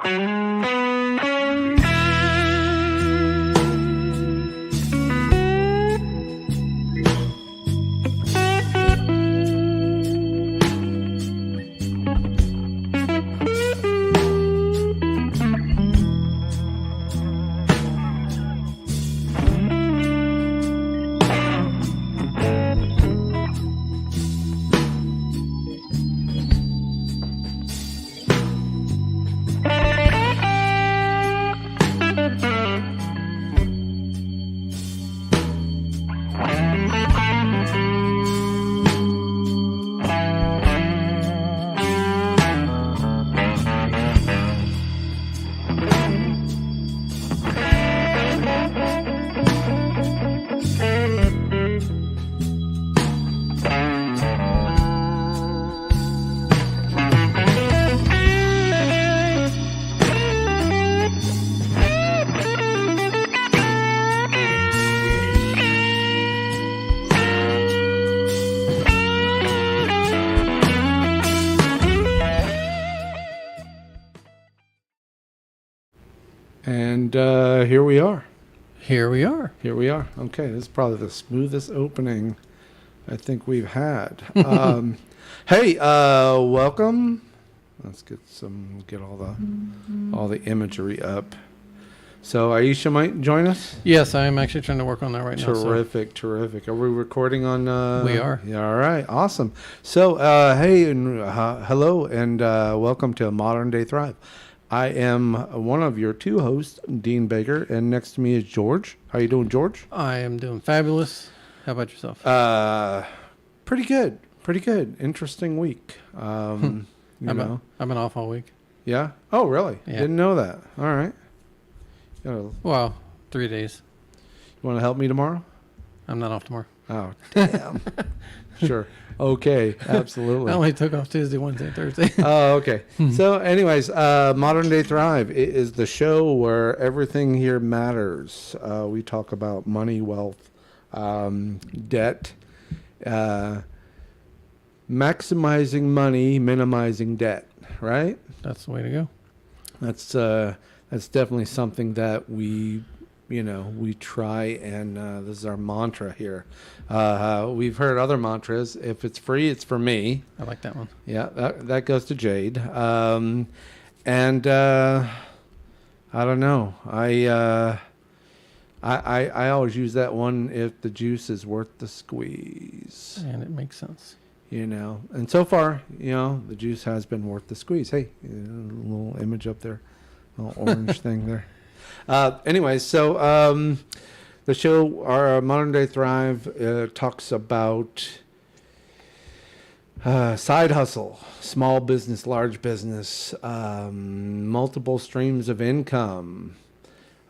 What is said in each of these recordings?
And here we are. Here we are. Here we are. Okay, this is probably the smoothest opening I think we've had. Hey, welcome. Let's get all the imagery up. So Aisha might join us. Yes, I am actually trying to work on that right now. Terrific. Are we recording on? We are. Yeah. All right. Awesome. So, hey, and hello, and welcome to Modern Day Thrive. I am one of your two hosts, Dean Baker, and next to me is George. How you doing, George? I am doing fabulous. How about yourself? Pretty good. Interesting week. You know. I've been off all week. Yeah? Oh, really? Yeah. Didn't know that. All right. Well, 3 days. You want to help me tomorrow? I'm not off tomorrow. Oh, damn. Sure. Okay. Absolutely. I only took off Tuesday, Wednesday, Thursday. Oh, okay. So anyways, Modern Day Thrive is the show where everything here matters. We talk about money, wealth, debt, maximizing money, minimizing debt, right? That's the way to go. That's definitely something that we try, and this is our mantra here. We've heard other mantras. If it's free, it's for me. I like that one. Yeah, that goes to Jade. And I don't know. I always use that one if the juice is worth the squeeze. And it makes sense. And so far, the juice has been worth the squeeze. Hey, a little image up there, a little orange thing there. Anyways, so the show, our Modern Day Thrive, talks about side hustle, small business, large business, multiple streams of income,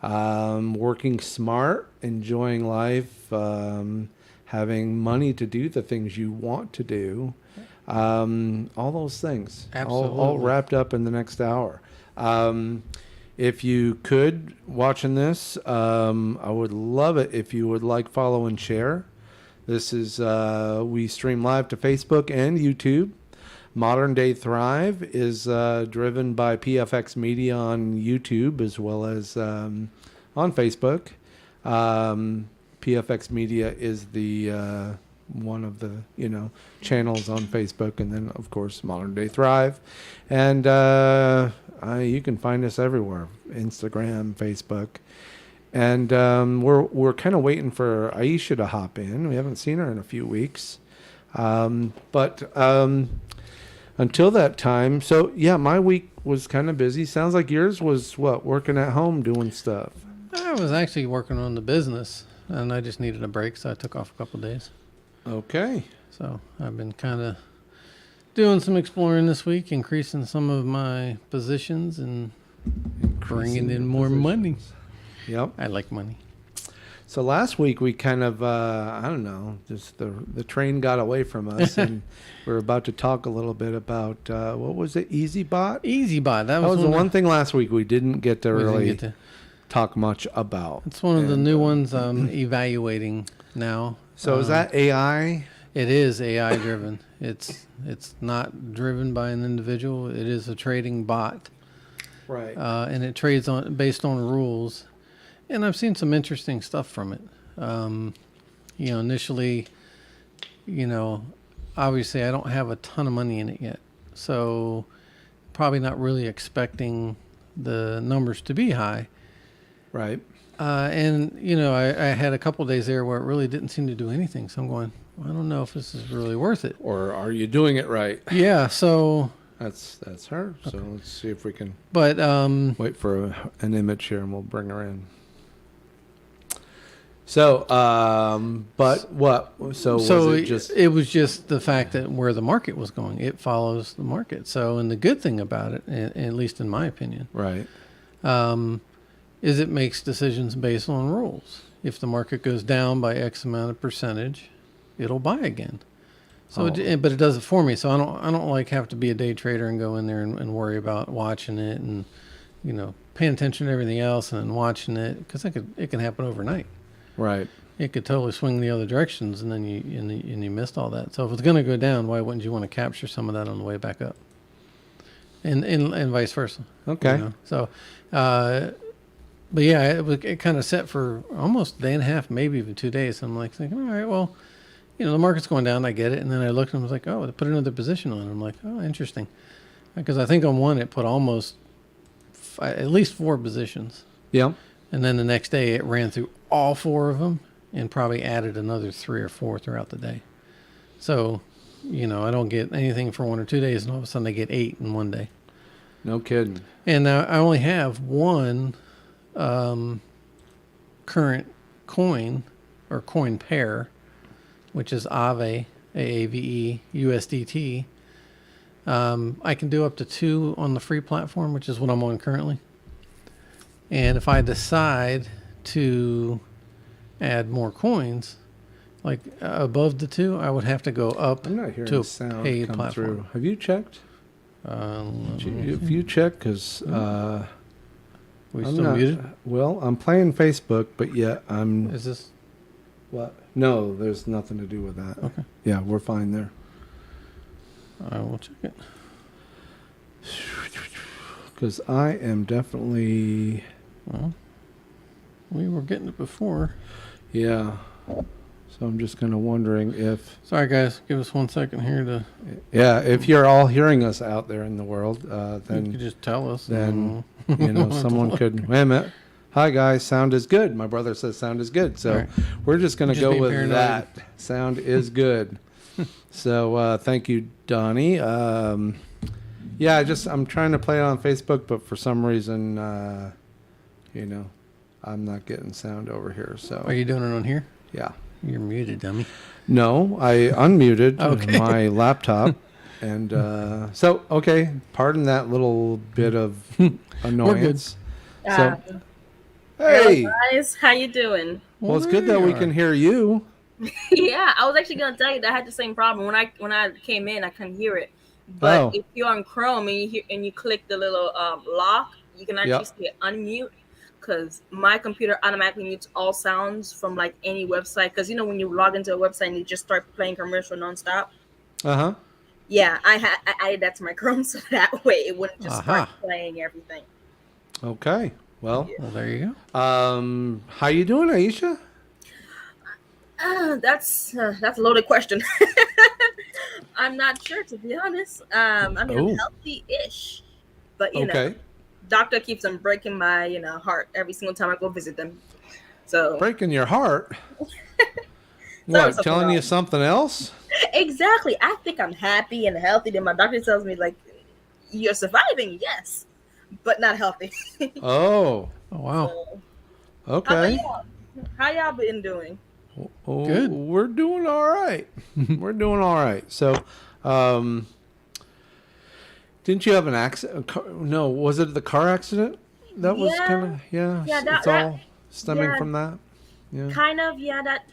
working smart, enjoying life, having money to do the things you want to do, all those things, all wrapped up in the next hour. If you could, watching this, I would love it if you would like, follow, and share. This is, we stream live to Facebook and YouTube. Modern Day Thrive is driven by PFX Media on YouTube as well as on Facebook. PFX Media is the one of the channels on Facebook, and then of course Modern Day Thrive, and you can find us everywhere: Instagram, Facebook, and we're kind of waiting for Aisha to hop in. We haven't seen her in a few weeks, but until that time, so yeah, my week was kind of busy. Sounds like yours was working at home doing stuff. I was actually working on the business, and I just needed a break, so I took off a couple of days. Okay. So I've been kind of doing some exploring this week, increasing some of my positions and bringing in more money. Yep. I like money. So last week we kind of, I don't know, just the train got away from us, and we were about to talk a little bit about, what was it, EasyBot? EasyBot. That was the one thing last week we didn't get to really talk much about. It's one of the new ones I'm evaluating now. So is that AI? It is AI driven. It's not driven by an individual. It is a trading bot. Right. And it trades on based on rules. And I've seen some interesting stuff from it. Initially, obviously I don't have a ton of money in it yet, so probably not really expecting the numbers to be high. Right. And I had a couple days there where it really didn't seem to do anything. So I'm going, I don't know if this is really worth it. Or are you doing it right? Yeah. So That's her. So let's see if we can but wait for an image here, and we'll bring her in. So, but what? So was it just? it was just the fact that where the market was going, it follows the market. So, and the good thing about it, at least in my opinion, Right. Is it makes decisions based on rules. If the market goes down by X amount of percentage, it'll buy again. So, but it does it for me. So I don't like have to be a day trader and go in there and worry about watching it and, paying attention to everything else and then watching it, because it can happen overnight. Right. It could totally swing the other directions, and then you missed all that. So if it's going to go down, why wouldn't you want to capture some of that on the way back up? And vice versa. Okay. So, but yeah, it kind of set for almost a day and a half, maybe even 2 days. I'm like thinking, all right, well, the market's going down. I get it. And then I looked and was like, oh, they put another position on. I'm like, oh, interesting, because I think on one it put almost at least 4 positions. Yeah. And then the next day it ran through all 4 of them and probably added another 3 or 4 throughout the day. So, I don't get anything for 1 or 2 days, and all of a sudden I get 8 in one day. No kidding. And I only have one current coin or coin pair, which is Aave, AAVE, USDT. I can do up to 2 on the free platform, which is what I'm on currently. And if I decide to add more coins, like above the 2, I would have to go up I'm not hearing to the a sound paid come platform. through. Have you checked? If you check, because We I'm still not. muted? Well, I'm playing Facebook, but yet I'm. Is this What? No, there's nothing to do with that. okay? Yeah, we're fine there. I will check it. Because I am definitely. Well, we were getting it before. Yeah. So I'm just kind of wondering if. Sorry, guys. Give us 1 second here to. Yeah, if you're all hearing us out there in the world, You could then just tell us. then, someone could. Wait a minute. Hi guys, sound is good. My brother says sound is good, so Right. we're just going to Just go being with paranoid. that. Sound is good. So thank you, Donnie. Yeah, I'm trying to play it on Facebook, but for some reason, I'm not getting sound over here. So Are you doing it on here? yeah. You're muted, dummy. No, I unmuted Okay. my laptop. And so, okay, pardon that little bit of annoyance. So, hey, guys, how you doing? well, it's good that we can hear you. Yeah, I was actually gonna tell you that I had the same problem when I came in. I couldn't hear it, but if you're on Chrome and you click the little lock, you can actually see it unmute. Because my computer automatically mutes all sounds from like any website. Because when you log into a website and you just start playing commercial nonstop. Uh-huh. Yeah, I added that to my Chrome so that way it wouldn't just start playing everything. Okay. Well, Well, there you go. how you doing, Aisha? That's a loaded question. I'm not sure, to be honest. I'm healthy-ish, but Okay. doctor keeps on breaking my heart every single time I go visit them. So Breaking your heart? Something What, telling you wrong. something else? exactly, I think I'm happy and healthy. Then my doctor tells me like, you're surviving, yes, but not healthy. Oh, Oh, wow. So, okay. how y'all been doing? Oh, Good. We're doing all right. We're doing all right. So, didn't you have an accident? No, was it the car accident? That was Yeah. kind of Yeah, it's all stemming from that. Yeah. Kind of, yeah. That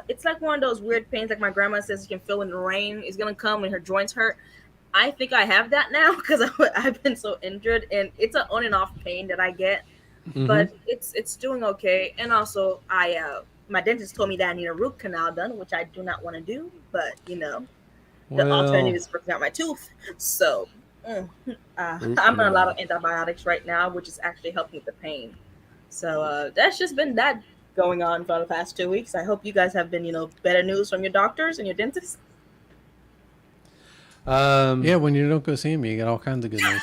it's like one of those weird pains, like my grandma says you can feel when the rain is gonna come when her joints hurt. I think I have that now because I've been so injured, and it's an on and off pain that I get, Mhm. but it's doing okay. And also, my dentist told me that I need a root canal done, which I do not want to do, but the Well, alternative is working out my tooth. So I'm on a lot of antibiotics right now, which is actually helping with the pain. So that's just been that going on for the past 2 weeks. I hope you guys have been, better news from your doctors and your dentists. Yeah, when you don't go see me, you get all kinds of good news.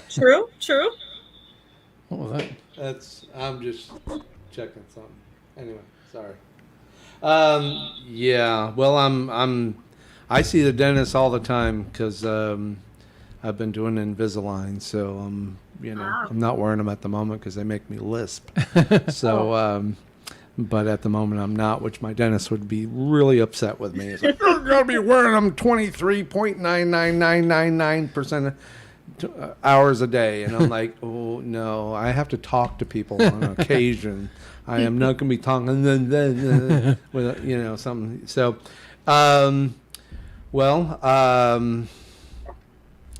True, true. What was that? I'm just checking something. Anyway, sorry. Yeah. Well, I see the dentist all the time because I've been doing Invisalign, so I'm not wearing them at the moment because they make me lisp. So, but at the moment I'm not, which my dentist would be really upset with me. He's like, you're gonna be wearing them 23.99999% hours a day, and I'm like, oh no, I have to talk to people on occasion. I am not going to be talking with something. So,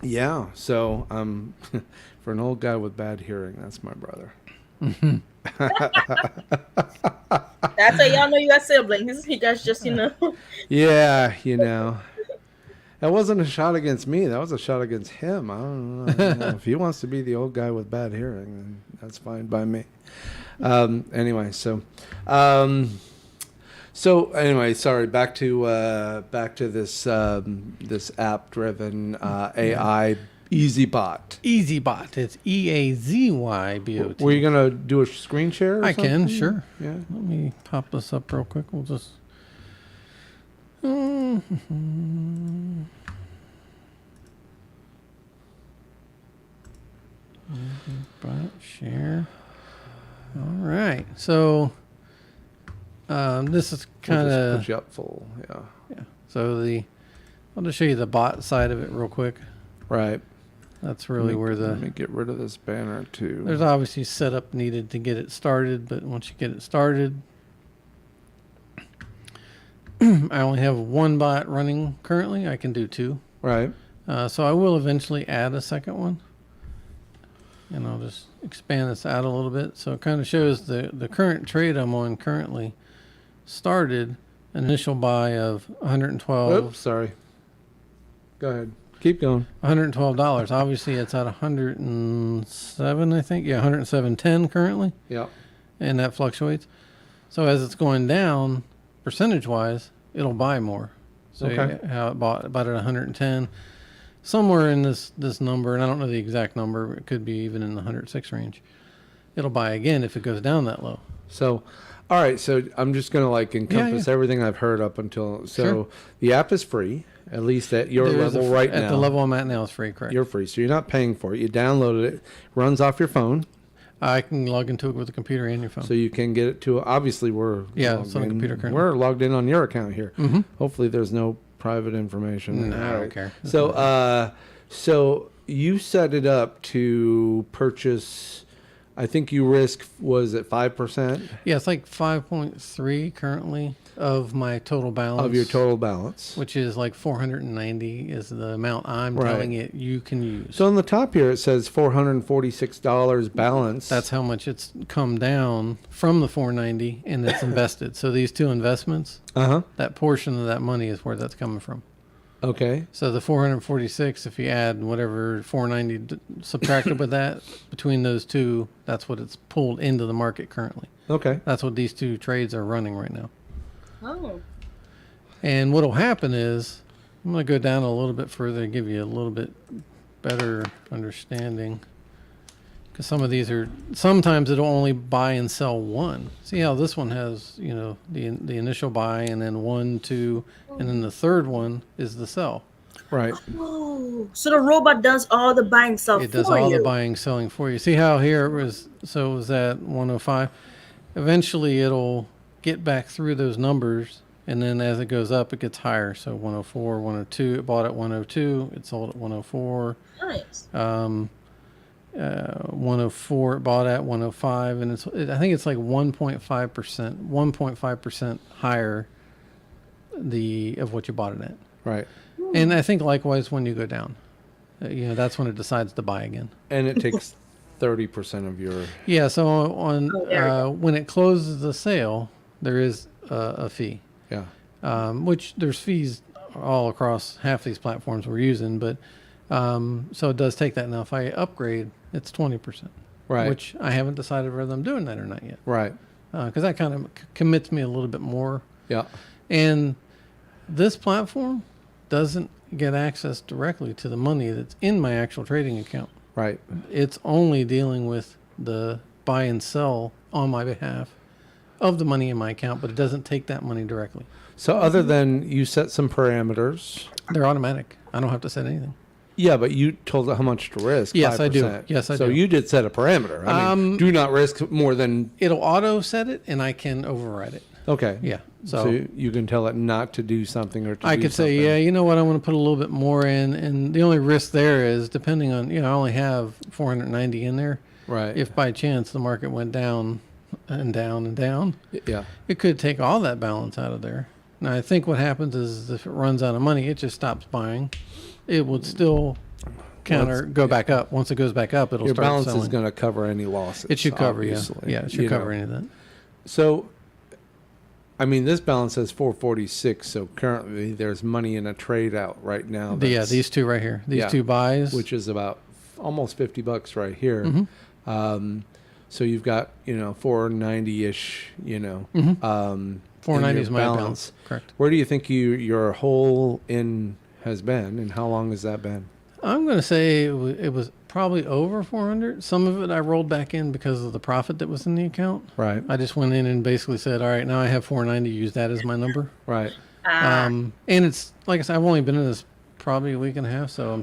yeah. So, for an old guy with bad hearing, that's my brother. That's how y'all know you got siblings. You guys just, Yeah, that wasn't a shot against me. That was a shot against him. I don't know. If he wants to be the old guy with bad hearing, then that's fine by me. Anyway, sorry. Back to this this app-driven AI EasyBot. EasyBot. It's EazyBot. Were you gonna do a screen share? Or I something? can, sure. Yeah. Let me pop this up real quick. We'll just. Share. All right. So this is kind of push you up full. Yeah. Yeah. So I'll just show you the bot side of it real quick. Right. That's really where let me get rid of this banner too. There's obviously setup needed to get it started, but once you get it started, I only have one bot running currently. I can do two. Right. So I will eventually add a second one. And I'll just expand this out a little bit. So it kind of shows the current trade I'm on currently started initial buy of 112. Oops, sorry. Go ahead. Keep going. $112. Obviously, it's at 107, I think. Yeah, 107.10 currently. Yeah. And that fluctuates. So as it's going down, percentage-wise, it'll buy more. So Okay. how it bought about at 110, somewhere in this number, and I don't know the exact number. It could be even in the 106 range. It'll buy again if it goes down that low. So, all right. So I'm just gonna encompass everything I've heard up until. So Sure. the app is free, at least at your level right now. At the level I'm at now, it's free, correct? You're free, so you're not paying for it. You downloaded it. Runs off your phone, I can log into it with a computer and your phone. so you can get it to. Obviously, it's on the computer currently. We're logged in on your account here. Mm-hmm. Hopefully, there's no private information. No, I don't care. So you set it up to purchase. I think you risk was it 5% Yeah, it's like 5.3 currently of my total balance. of your total balance. Which is like 490 is the amount I'm Right. telling it you can use. So on the top here it says $446 balance. That's how much it's come down from the 490 and it's invested. So these two investments, that portion of that money is where that's coming from. Okay. So the 446, if you add whatever 490 subtracted with that, between those two, that's what it's pulled into the market currently. Okay. That's what these two trades are running right now. Oh. And what'll happen is, I'm going to go down a little bit further to give you a little bit better understanding. Because some of these are, sometimes it'll only buy and sell one. See how this one has, the initial buy and then 1, 2, and then the third one is the sell. Right. Oh, so the robot does all the buying stuff It does for all you. the buying, selling for you. See how here it was at 105. Eventually it'll get back through those numbers, and then as it goes up, it gets higher. So 104, 102, it bought at 102, it sold at 104. Nice. 104 it bought at 105, and I think it's like 1.5% higher of what you bought it at. Right. And I think likewise when you go down, that's when it decides to buy again. And it takes 30% of your. Yeah. So on there when it closes the sale, there is a fee. Yeah. Which there's fees all across half these platforms we're using, but So it does take that. Now, if I upgrade, it's 20%, Right. which I haven't decided whether I'm doing that or not yet. Right. Because that kind of commits me a little bit more. Yeah. And this platform doesn't get access directly to the money that's in my actual trading account. Right. It's only dealing with the buy and sell on my behalf of the money in my account, but it doesn't take that money directly. So other than you set some parameters. They're automatic. I don't have to set anything. Yeah, but you told it how much to risk. Yes, 5%. I do. Yes, I so do. you did set a parameter. I mean, do not risk more than. It'll auto set it, and I can override it. Okay. Yeah. So you can tell it not to do something or to I do could something. say, yeah, you know what, I want to put a little bit more in, and the only risk there is depending on, I only have 490 in there. Right. If by chance the market went down and down and down, Yeah. it could take all that balance out of there. Now, I think what happens is if it runs out of money, it just stops buying. It would still go back up. Once it goes back up, it'll Your start balance selling. is going to cover any losses. It should cover, obviously, yeah. Yeah, it should you cover know. any of that. So, I mean, this balance says 446. So currently, there's money in a trade out right now. These two right here. These two buys. which is about almost $50 right here. Mm-hmm. So you've got 490 ish. 490 is my balance. Correct. Where do you think your whole in has been, and how long has that been? I'm going to say it was probably over 400. Some of it I rolled back in because of the profit that was in the account. Right. I just went in and basically said, all right, now I have 490. Use that as my number. Right. And it's like I said, I've only been in this probably a week and a half, so I'm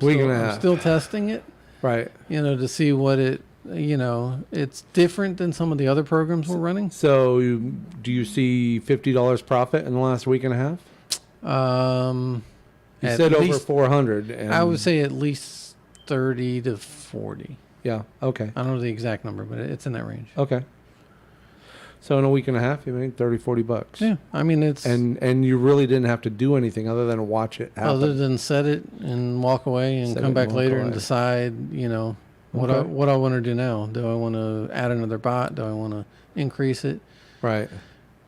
still testing it. Right. To see what it. It's different than some of the other programs we're running. So do you see $50 profit in the last week and a half? You said over 400. And I would say at least 30 to 40. Yeah. Okay. I don't know the exact number, but it's in that range. Okay. So in a week and a half, you made $30-$40. Yeah, I mean it's and you really didn't have to do anything other than watch it happen. other than set it and walk away and Set come it back and walk later away. and decide, what Okay. what I want to do now. Do I want to add another bot? Do I want to increase it? Right.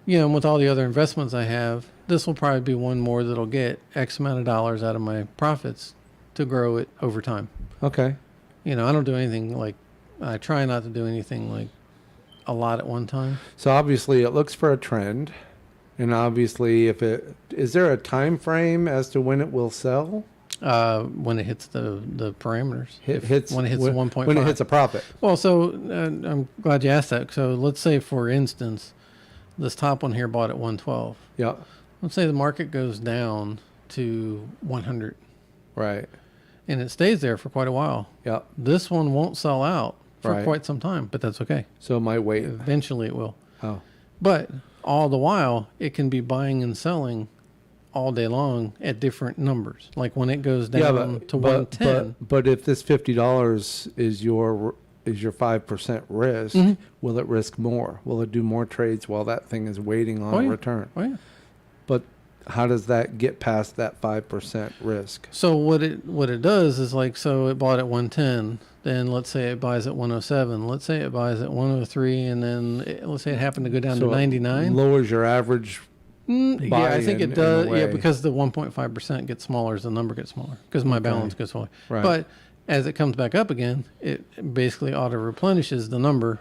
And with all the other investments I have, this will probably be one more that'll get X amount of dollars out of my profits to grow it over time. Okay. I don't do anything I try not to do anything like a lot at one time. So obviously it looks for a trend, and obviously is there a time frame as to when it will sell? When it hits the parameters. When it hits the 1.5. When it hits a profit. Well, so I'm glad you asked that. So let's say, for instance, this top one here bought at 112. Yeah. Let's say the market goes down to 100. Right. And it stays there for quite a while. Yeah. This one won't sell out for Right. quite some time, but that's okay. So it might wait. Eventually it will. Oh. But all the while, it can be buying and selling all day long at different numbers. Like when it goes down to 110. But if this $50 is your 5% risk, will it risk more? Will it do more trades while that thing is waiting on a return? Oh, yeah. But how does that get past that 5% risk? So what it does is so it bought at 110. Then let's say it buys at 107. Let's say it buys at 103, and then let's say it happened to go down to 99. Lowers your average. Yeah, I think in it does. a Yeah, way. because the 1.5% gets smaller as the number gets smaller because my balance gets smaller. Right. But as it comes back up again, it basically auto replenishes the number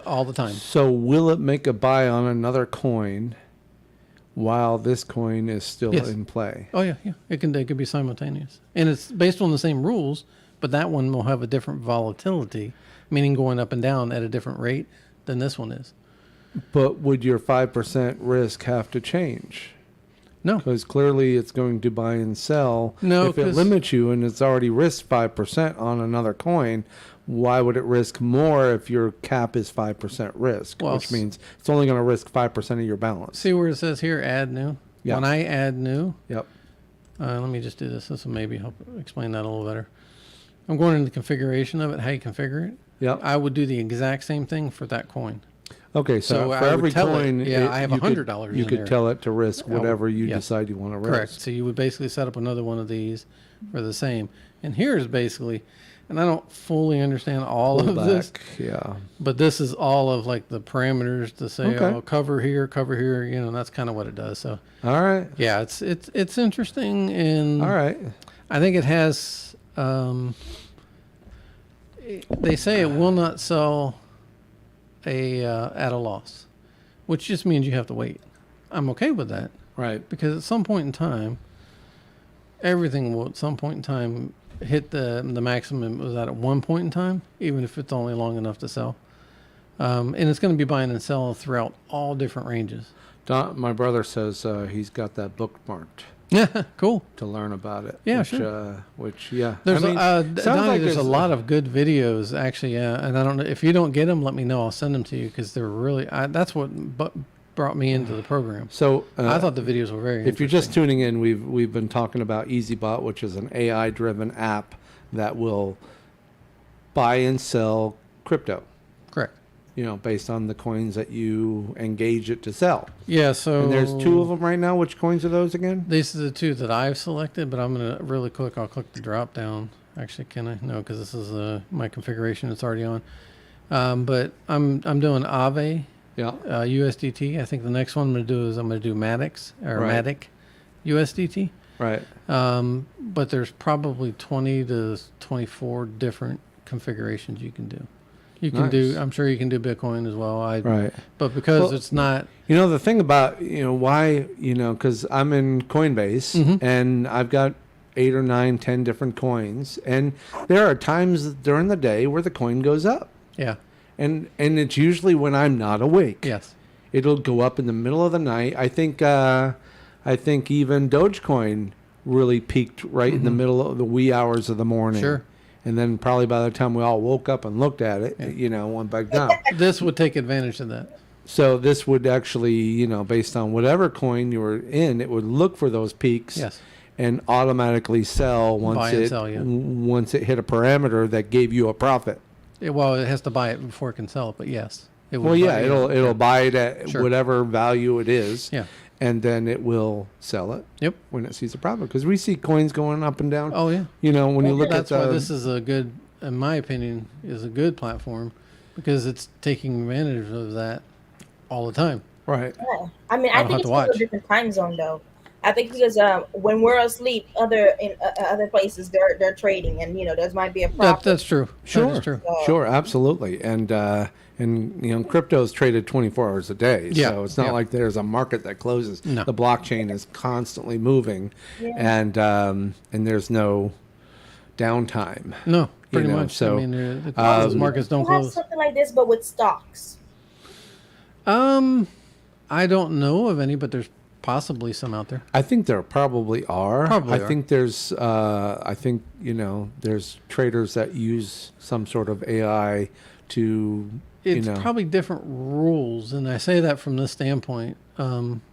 all the time. So will it make a buy on another coin while this coin is still Yes. in play? Oh yeah. It could be simultaneous, and it's based on the same rules, but that one will have a different volatility, meaning going up and down at a different rate than this one is. But would your 5% risk have to change? No. Because clearly it's going to buy and sell. No, If it 'cause- limits you and it's already risked 5% on another coin, why would it risk more if your cap is 5% risk? Well, which means it's only going to risk 5% of your balance. See where it says here, add new? Yeah. When I add new, Yep. let me just do this. This will maybe help explain that a little better. I'm going into the configuration of it, how you configure it. Yep. I would do the exact same thing for that coin. Okay, so So for I would every tell it, coin, I have you could- $100 You in could there. tell it to risk whatever you yes. decide you want to risk. Correct. So you would basically set up another one of these for the same. And here's basically, and I don't fully understand all Pull of this, back, yeah. but this is all of the parameters to say, Okay. cover here, that's kind of what it does. So All right. yeah, it's interesting, and All right. I think it has. They say it will not sell at a loss, which just means you have to wait. I'm okay with that Right. because at some point in time, everything will at some point in time hit the maximum it was at one point in time, even if it's only long enough to sell. And it's going to be buying and selling throughout all different ranges. My brother says he's got that bookmarked Yeah, cool. to learn about it. Yeah, which, sure. Yeah. There's sounds Donnie, like there's a lot of good videos actually, and I don't know if you don't get them, let me know. I'll send them to you because they're really. That's what brought me into the program. So I thought the videos were very. if you're just tuning in, we've been talking about EasyBot, which is an AI-driven app that will buy and sell crypto. Correct. Based on the coins that you engage it to sell. Yeah. So And there's two of them right now. Which coins are those again? These are the two that I've selected, but I'm gonna really quick. I'll click the drop down. Actually, can I? No, because this is my configuration. It's already on. But I'm doing Aave. Yeah. USDT. I think the next one I'm going to do is I'm going to do Maddox or Right. Matic USDT. Right. But there's probably 20 to 24 different configurations you can do. You can Nice. do. I'm sure you can do Bitcoin as well. Right. But because Well, it's not. The thing about, why, because I'm in Coinbase Mhm. and I've got 8 or 9, 10 different coins. And there are times during the day where the coin goes up. Yeah. And it's usually when I'm not awake. Yes. It'll go up in the middle of the night. I think even Dogecoin really peaked right in the middle of the wee hours of the morning. Sure. And then probably by the time we all woke up and looked at it, went back down. This would take advantage of that. So this would actually, based on whatever coin you were in, it would look for those peaks Yes. and automatically sell Buy and sell, yeah. once it hit a parameter that gave you a profit. It has to buy it before it can sell it, but yes. It would Well, yeah, buy it'll buy it at Sure. whatever value it is. Yeah. And then it will sell it Yep. when it sees a profit. Because we see coins going up and down. Oh, yeah. When you look That's at why this is a good, in my opinion, is a good platform because it's taking advantage of that all the time. right. Yeah. I mean, I I don't think have it's to also a watch. different time zone though. I think because when we're asleep, other places they're trading, and there might be a profit. That's true. Sure. That is true. Sure, absolutely. And crypto's traded 24 hours a day. Yeah, So it's not yeah. like there's a market that closes. No. The blockchain is constantly moving, Yeah. and there's no downtime. No, pretty know, much. so, I mean, those markets don't We'll have close. something like this, but with stocks. I don't know of any, but there's possibly some out there. I think there probably are. Probably I are. think there's there's traders that use some sort of AI to It's probably different rules, and I say that from this standpoint,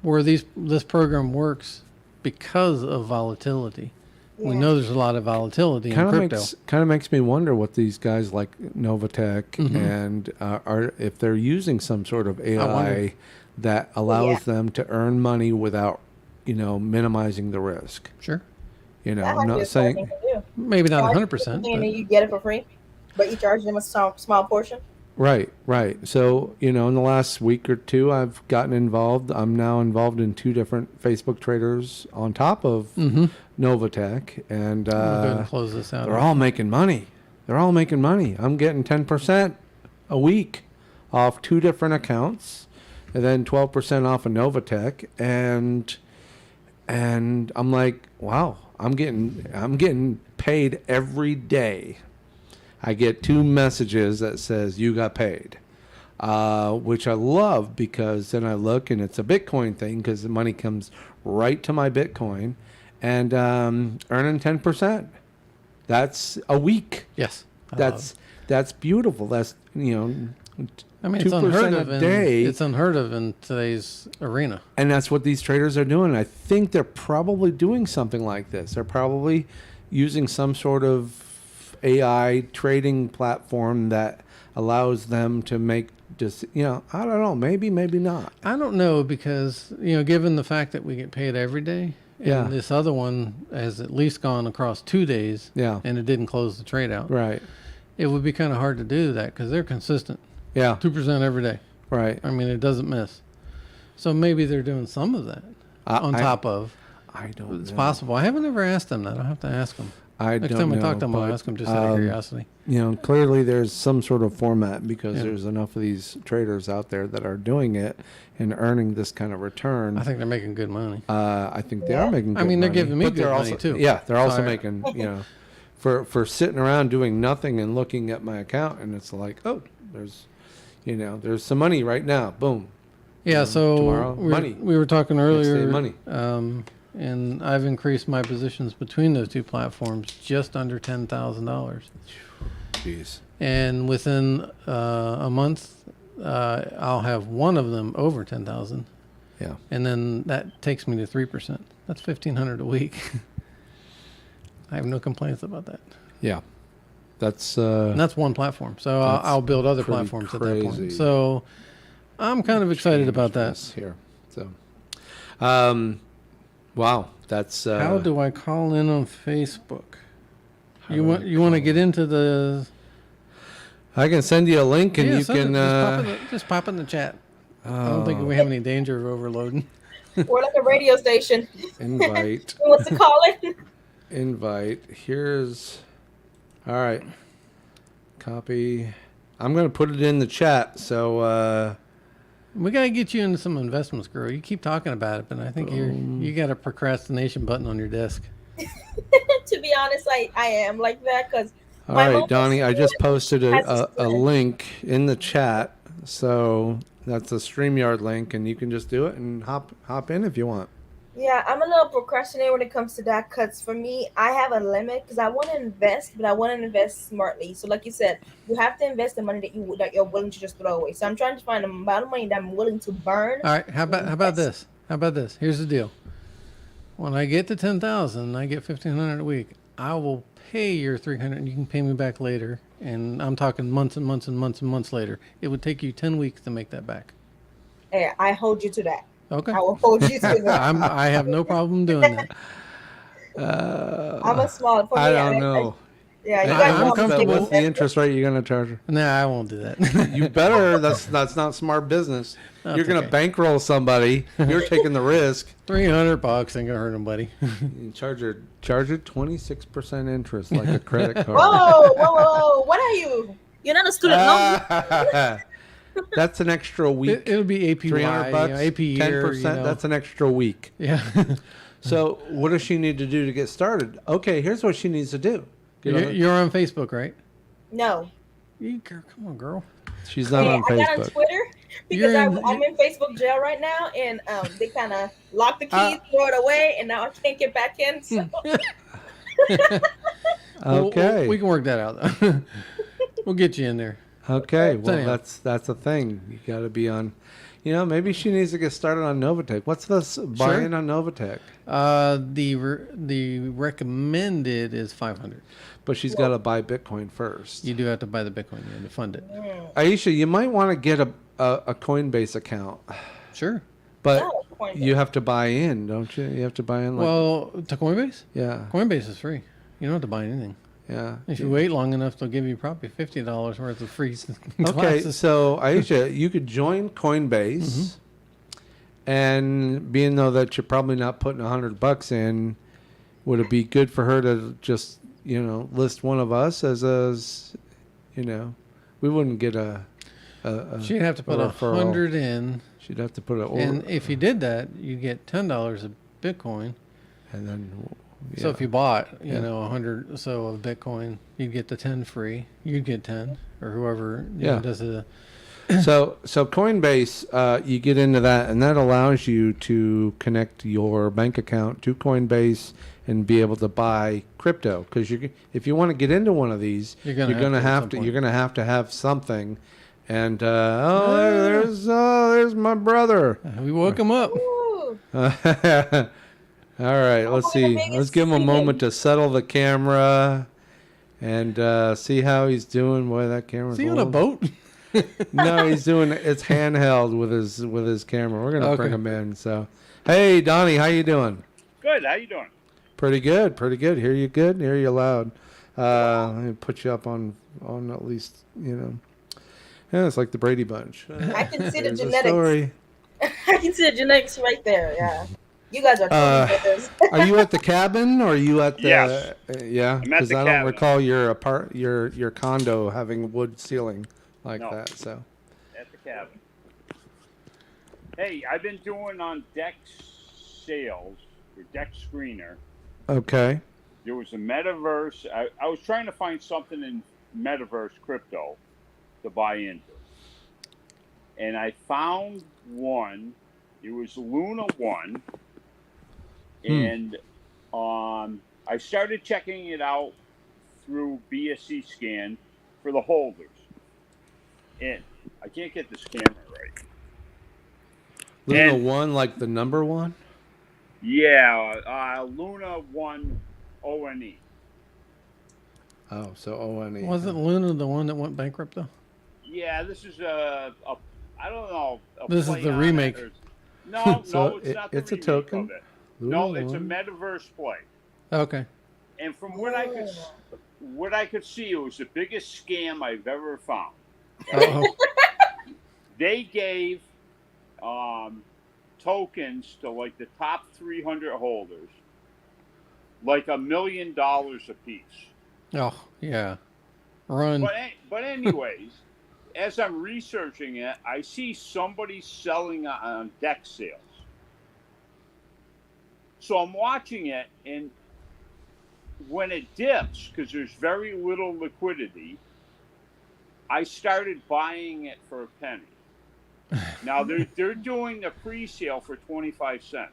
where this program works because of volatility. We Yeah. know there's a lot of volatility in crypto. kind of makes me wonder what these guys like Novatech Mm-hmm. and are if they're using some sort of wonder. AI that allows them to earn money without minimizing the risk. Sure, That I'm might be not a smart saying thing to do. maybe not Charge 100%. them, and then But you get it for free, but you charge them a small portion. right. So in the last week or two, I've gotten involved. I'm now involved in 2 different Facebook traders on top of Novatech, and I'll go ahead and close this out. they're all making money. I'm getting 10% a week off 2 different accounts, and then 12% off of Novatech, and I'm like, wow, I'm getting paid every day. I get 2 messages that says you got paid, which I love because then I look and it's a Bitcoin thing because the money comes right to my Bitcoin, and earning 10%. That's a week. Yes, I love That's beautiful. That's it. I mean, it's 2% unheard a of. day. It's unheard of in today's arena. And that's what these traders are doing. I think they're probably doing something like this. They're probably using some sort of AI trading platform that allows them to make just, I don't know, maybe not. I don't know because given the fact that we get paid every day, and Yeah. this other one has at least gone across 2 days, Yeah. and it didn't close the trade out. Right. It would be kind of hard to do that because they're consistent, Yeah. 2% every day. Right. I mean, it doesn't miss. So maybe they're doing some of that on I- top of. I don't It's know. possible. I haven't ever asked them that. I'll have to ask them. I Next don't time know. we talk to them, I'll but, ask them just out of curiosity. You know, clearly there's some sort of format because Yeah. there's enough of these traders out there that are doing it and earning this kind of return. I think they're making good money. I think they are making. Good I mean, they're money, giving me but good they're money, also, too. Yeah, they're also Sorry. making. You know, for sitting around doing nothing and looking at my account, and it's like, oh, there's, you know, there's some money right now. Boom. Yeah, so tomorrow, we money. were talking Next day, earlier, money. And I've increased my positions between those two platforms just under $10,000. Jeez. And within a month, I'll have one of them over 10,000, Yeah. and then that takes me to 3%. That's 1,500 a week. I have no complaints about that. Yeah. That's. And that's one platform. So That's I'll build other pretty platforms at that crazy. point. So I'm kind of excited about that. this here. So, wow, that's. How do I call in on Facebook? How You do want I you want to call get into the I can send you a link and you send can. it. Just pop in the chat. I don't think we have any danger of overloading. We're like a radio station. Invite. Who wants to call it? Invite. Here's. All right. Copy. I'm gonna put it in the chat. So. We gotta get you into some investments, girl. You keep talking about it, but I think you got a procrastination button on your desk. To be honest, I am like that because. All right, Donnie. I just posted has a link in the chat. So that's a StreamYard link, and you can just do it and hop in if you want. Yeah, I'm a little procrastinator when it comes to that because for me, I have a limit because I want to invest, but I want to invest smartly. So, like you said, you have to invest the money that you're willing to just throw away. So, I'm trying to find the amount of money that I'm willing to burn. All right. How about this? How about this? Here's the deal. When I get to 10,000, I get 1,500 a week. I will pay your 300, and you can pay me back later. And I'm talking months and months and months and months later. It would take you 10 weeks to make that back. Yeah, I hold you to that. Okay. I will hold you to that. I have no problem doing that. I'm a small. For I me, don't know. Yeah, you I'm guys know What's comfortable. the interest rate you're gonna charge her? Nah, I won't do that. You better. That's not smart business. That's You're gonna okay. bankroll somebody. You're taking the risk. $300 ain't gonna hurt nobody. You charge her 26% interest like a credit card. Whoa! What are you? You're not a student loan. That's an extra week. It'll be APY, $300, AP year. 10%. That's an extra week. Yeah. So what does she need to do to get started? Okay, here's what she needs to do. You're on Facebook, right? No. Come on, girl. She's not on I got on Facebook. Twitter because I'm in Facebook jail right now, and they kind of locked the keys, throw it away, and now I can't get back in. So. Okay. We can work that out. We'll get you in there. Okay, well anyhow. that's a thing. You got to be on. You know, maybe she needs to get started on Novatech. What's this buy-in on Novatech? The recommended is 500. But she's got to buy Bitcoin first. You do have to buy the Bitcoin to fund it. Aisha, you might want to get a Coinbase account, Sure. but Oh, Coinbase. you have to buy in, don't you? You have to buy in. Like, Well, to Coinbase? yeah, Coinbase is free. You don't have to buy anything. yeah. If you wait long enough, they'll give you probably $50 worth of free Okay, classes. so Aisha, you could join Coinbase, and being though that you're probably not putting $100 in, would it be good for her to just list one of us as we wouldn't get a She'd have to put referral. 100 in, She'd have to put it and if you did that, you get $10 of Bitcoin. and then So if you bought, Yeah. 100 or so of Bitcoin, you'd get the 10 free. You'd get 10, or whoever Yeah. does it. So Coinbase, you get into that, and that allows you to connect your bank account to Coinbase and be able to buy crypto. Because if you want to get into one of these, You're gonna have to at some you're gonna have to have something. And there's my brother. We woke him up. Ooh. All right, let's see. Let's give him a moment to settle the camera and see how he's doing. Boy, that camera's Is he on a little- boat? No, he's doing it's handheld with his camera. We're gonna Okay. bring him in. So, hey, Donnie, how you doing? Good. How you doing? Pretty good, pretty good. Hear you good? Hear you loud. Let me put you up on at least Yeah, it's like the Brady Bunch. I can see the Here's a genetics. story. I can see the genetics right there. Yeah. You guys are totally brothers. Are you at the cabin or are you at the? Yes. Yeah, I'm at because the I don't cabin. recall your condo having wood ceiling like No. that. So At the cabin. Hey, I've been doing on deck sales or deck screener. okay, There was a metaverse. I was trying to find something in metaverse crypto to buy into. And I found one. It was Luna 1. And I started checking it out through BSC scan for the holders. And I can't get this camera right. Luna And- 1, like the number 1. Yeah, Luna 1 ONE. Oh, so ONE. Wasn't Luna the one that went bankrupt though? Yeah, this is a I don't know. This is play the on remake. it no, So it's not the it's a remake token? of it. Luna No, it's a 1. metaverse play. Okay. And from what I could see, it was the biggest scam I've ever found. Uh-oh. They gave tokens to like the top 300 holders, like $1 million a piece. Oh, yeah. Run. But anyways, as I'm researching it, I see somebody selling on deck sales. So I'm watching it, and when it dips, because there's very little liquidity, I started buying it for a penny. Now they're doing the pre-sale for 25 cents.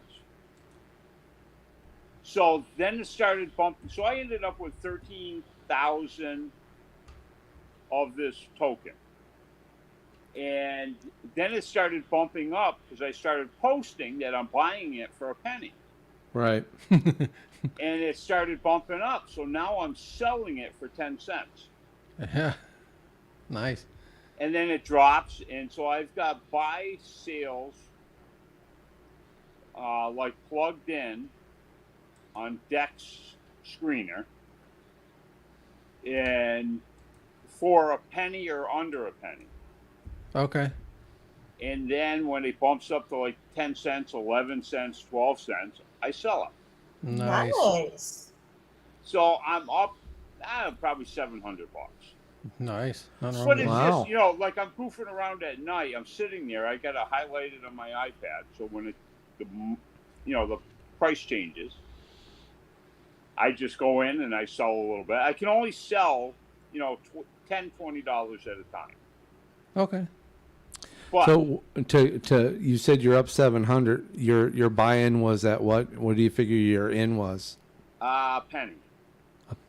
So then it started bumping. So I ended up with 13,000 of this token. And then it started bumping up because I started posting that I'm buying it for a penny. Right. And it started bumping up. So now I'm selling it for 10 cents. Yeah. Nice. And then it drops. And so I've got buy sales like plugged in on Dex Screener. And for a penny or under a penny. Okay. And then when it bumps up to like 10 cents, 11 cents, 12 cents, I sell it. Nice. So I'm up probably $700. Nice. Nothing wrong But with it's that. Wow. just, like I'm goofing around at night. I'm sitting there. I got it highlighted on my iPad. So when the price changes, I just go in and I sell a little bit. I can only sell, $10, $20 at a time. Okay. But So to you said you're up 700. Your buy-in was at what? What do you figure your in was? penny.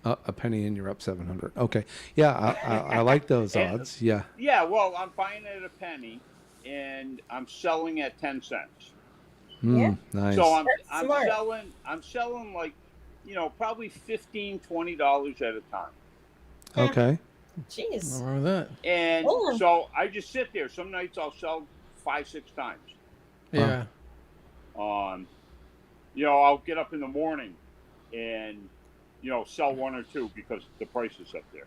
A penny and you're up 700. Okay. Yeah, I like those odds. Yeah. Yeah, well, I'm buying it at a penny, and I'm selling at 10 cents. Mm, nice. So That's smart. I'm selling like, probably $15, $20 at a time. Okay. Jeez. Nothing wrong with that. And Oh. so I just sit there. Some nights I'll sell 5-6 times. Yeah. I'll get up in the morning and, sell one or two because the price is up there.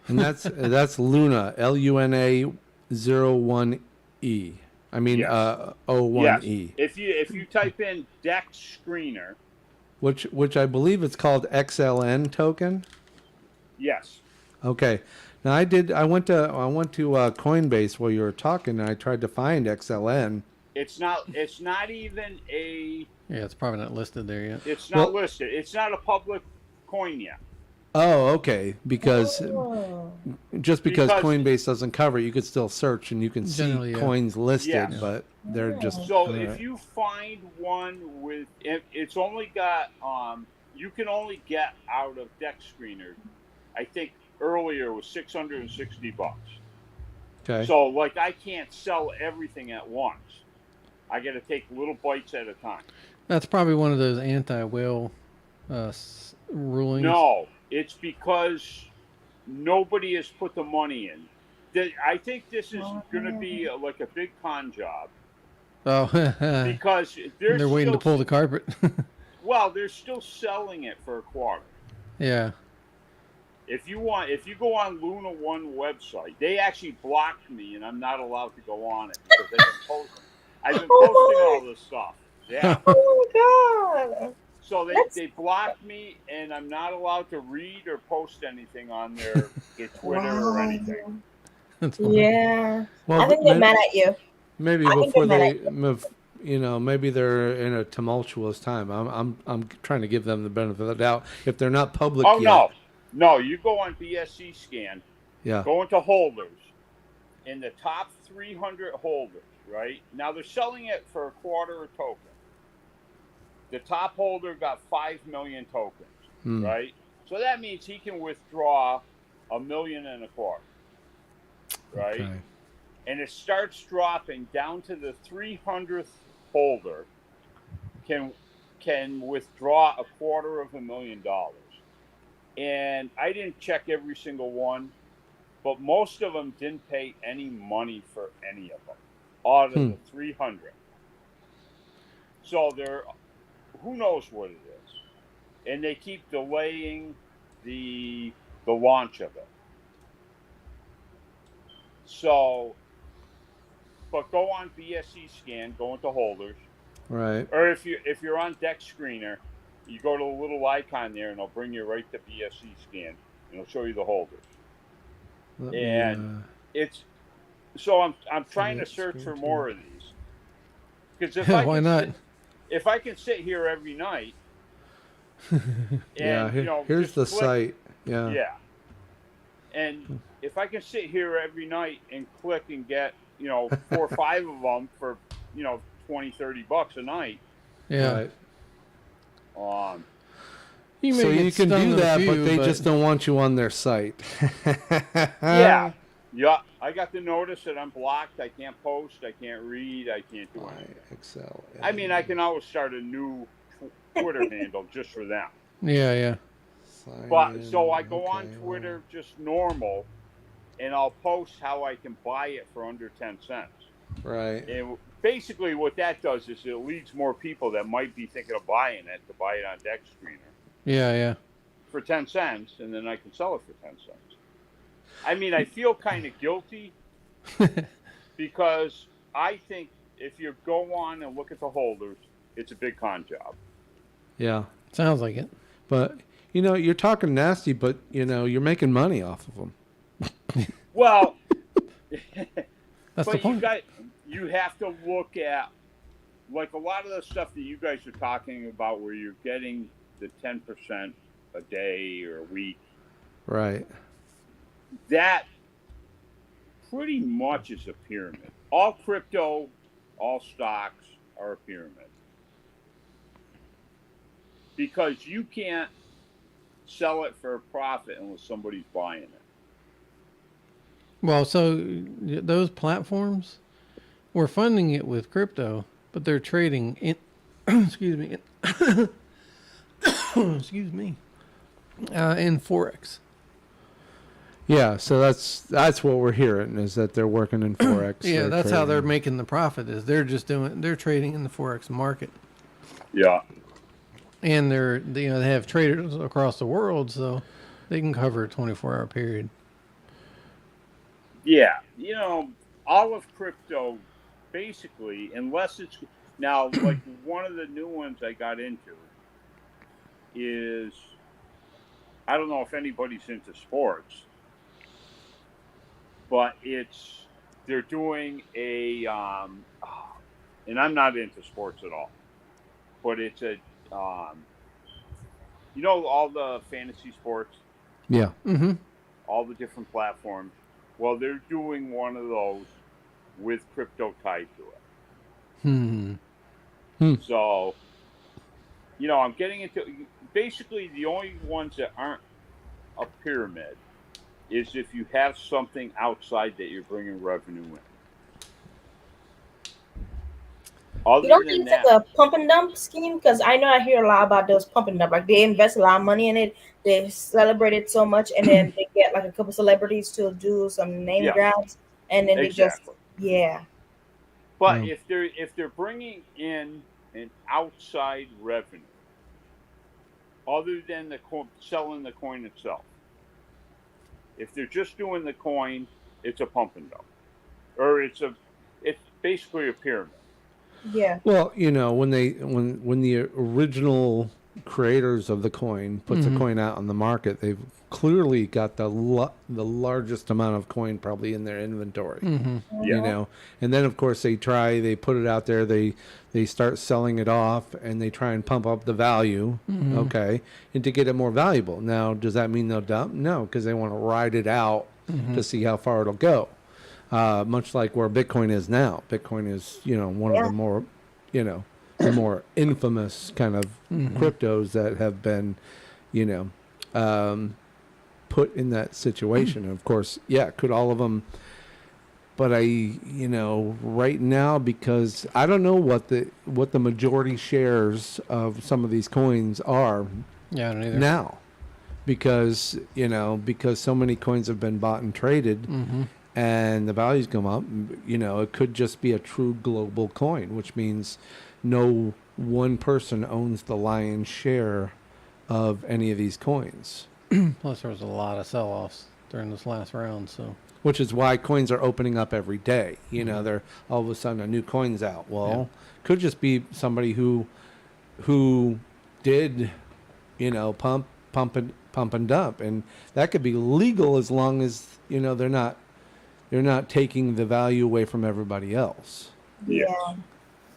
And that's Luna, LUNA 01E. I mean Yes. 01E. Yes. If you type in Dex Screener, Which I believe it's called XLN token. yes. Okay. Now I went to Coinbase while you were talking and I tried to find XLN. It's not even a Yeah, it's probably not listed there yet. It's not Well- listed. It's not a public coin yet. Oh, okay. Because Oh. just because Because- Coinbase doesn't cover it, you could still search and you can see Generally, yeah. coins listed, Yes. but they're just So all if right. you find one with, it's only got, you can only get out of Dex Screener, I think earlier was $660. Okay. So like I can't sell everything at once. I got to take little bites at a time. That's probably one of those anti-whale rulings. No, it's because nobody has put the money in. I think this is going to be like a big con job Oh, because they're waiting to still- pull the carpet. Well, they're still selling it for a quarter. Yeah. If you go on Luna One website, they actually blocked me, and I'm not allowed to go on it because I've been posting all this stuff. Yeah. Oh my god. So That's they blocked me, and I'm not allowed to read or post anything on their Twitter or wow. anything. That's funny. Yeah. Well, I think they're mad at you. maybe I think they're before mad at they you. move, maybe they're in a tumultuous time. I'm trying to give them the benefit of the doubt. If they're not public Oh yet, no! You go on BSC scan, yeah, go into holders, in the top 300 holders. Right now, they're selling it for a quarter a token. The top holder got 5 million tokens. Hmm. Right, so that means he can withdraw 1.25 million. Right, Okay. and it starts dropping down to the 300th holder can withdraw $250,000. And I didn't check every single one, but most of them didn't pay any money for any of them out of the 300. So they're, who knows what it is, and they keep delaying the launch of it. So, but go on BSC scan, go into holders, Right. or if you're on Deck Screener, you go to the little icon there, and it'll bring you right to BSC scan, and it'll show you the holders. Let And me, it's so I'm trying to create search for screen more share. of these, because Why not? if I can sit here every night and Yeah. Here's just the click, site. Yeah. yeah, and if I can sit here every night and click and get 4 or 5 of them for $20-$30 a night, Yeah. Right. um, You may So get you can stung do with a that, few, but they just don't want you on their site. yeah, I got the notice that I'm blocked. I can't post. I can't read. I can't do anything. Excel. I mean, I can always start a new Twitter handle just for them. Yeah. But so I go on Okay, Twitter just normal, and I'll post how I can buy it for under 10 cents. Right. And basically, what that does is it leads more people that might be thinking of buying it to buy it on Deck Screener Yeah. for 10 cents, and then I can sell it for 10 cents. I mean, I feel kind of guilty because I think if you go on and look at the holders, it's a big con job. Yeah. Sounds like it. But you're talking nasty, but you're making money off of them. Well, That's the but point. you have to look at, like, a lot of the stuff that you guys are talking about where you're getting the 10% a day or a week. Right. That pretty much is a pyramid. All crypto, all stocks are a pyramid. Because you can't sell it for a profit unless somebody's buying it. Well, so those platforms, we're funding it with crypto, but they're trading in, excuse me, excuse me, in Forex. Yeah. So that's what we're hearing is that they're working in Forex. Yeah, that's how they're trading. making the profit is they're trading in the Forex market. Yeah. And they have traders across the world, so they can cover a 24-hour period. Yeah. All of crypto, basically, unless it's now, like, one of the new ones I got into is, I don't know if anybody's into sports, but they're doing a, and I'm not into sports at all, but it's a, all the fantasy sports, Yeah. Mm-hmm. all the different platforms. Well, they're doing one of those with crypto tied to it. So, I'm getting into, basically the only ones that aren't a pyramid is if you have something outside that you're bringing revenue in. You don't think it's like a pump and dump scheme? Because I know I hear a lot about those pump and dump. Like, they invest a lot of money in it. They celebrate it so much, and then they get like a couple celebrities to do some name grabs, and then exactly. But if they're bringing in an outside revenue other than selling the coin itself, if they're just doing the coin, it's a pump and dump, or it's basically a pyramid. Yeah. Well, when the original creators of the coin puts a coin out on the market, they've clearly got the largest amount of coin probably in their inventory. And then of course they put it out there, they start selling it off, and they try and pump up the value, okay, and to get it more valuable. Now, does that mean they'll dump? No, because they want to ride it out to see how far it'll go. Much like where Bitcoin is now. Bitcoin is, one of the more, the more infamous kind of cryptos that have been, put in that situation. And of course, could all of them? But right now, because I don't know what the majority shares of some of these coins are. Yeah, I don't either. Now, because so many coins have been bought and traded. And the values come up, it could just be a true global coin, which means no one person owns the lion's share of any of these coins. Plus, there was a lot of sell-offs during this last round, so. Which is why coins are opening up every day. They're all of a sudden a new coin's out. Well, could just be somebody who did, pump and dump, and that could be legal as long as they're not taking the value away from everybody else. Yeah.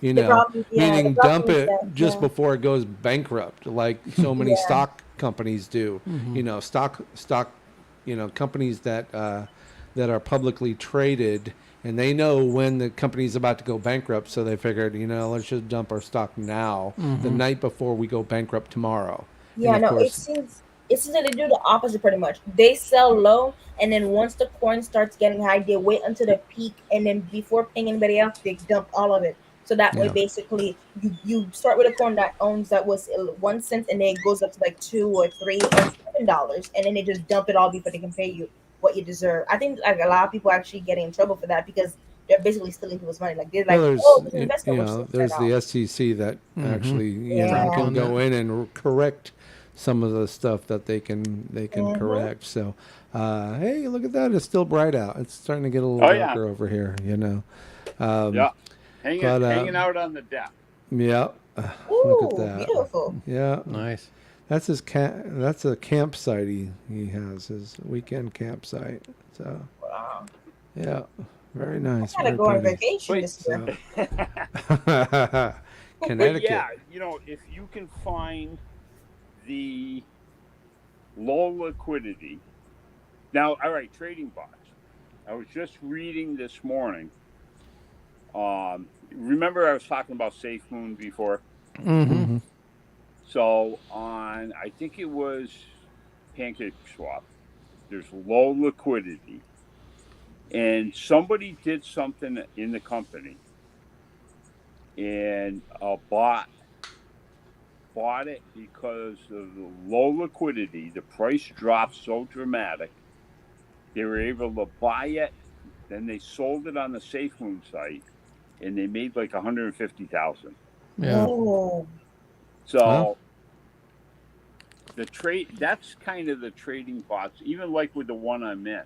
Meaning dump it just before it goes bankrupt, like so many stock companies do. Stock companies that are publicly traded, and they know when the company's about to go bankrupt, so they figured, let's just dump our stock now, the night before we go bankrupt tomorrow. Yeah, it seems that they do the opposite pretty much. They sell low, and then once the coin starts getting high, they wait until the peak, and then before paying anybody else, they dump all of it. So that way, basically, you start with a coin that was 1 cent, and then it goes up to like $2 or $3 or $7, and then they just dump it all before they can pay you what you deserve. I think like a lot of people actually getting in trouble for that because they're basically stealing people's money. Like they're like, there's this is investment. there's the SEC that actually can go in and correct some of the stuff that they can correct. So, hey, look at that! It's still bright out. It's starting to get a little darker over here. Hanging out on the deck. Yeah. Ooh, look at that. Beautiful. Yeah. Nice. That's his that's a campsite he has, his weekend campsite. So. Wow. Yeah. Very nice. I gotta go on vacation this year. Connecticut. Yeah, if you can find the low liquidity. Now, all right, trading bots. I was just reading this morning. Remember I was talking about SafeMoon before? Mm-hmm. So on, I think it was PancakeSwap, there's low liquidity. And somebody did something in the company, and bought it because of the low liquidity. The price dropped so dramatic. They were able to buy it, then they sold it on the SafeMoon site, and they made like $150,000. Yeah. Oh. So that's kind of the trading bots, even like with the one I'm in,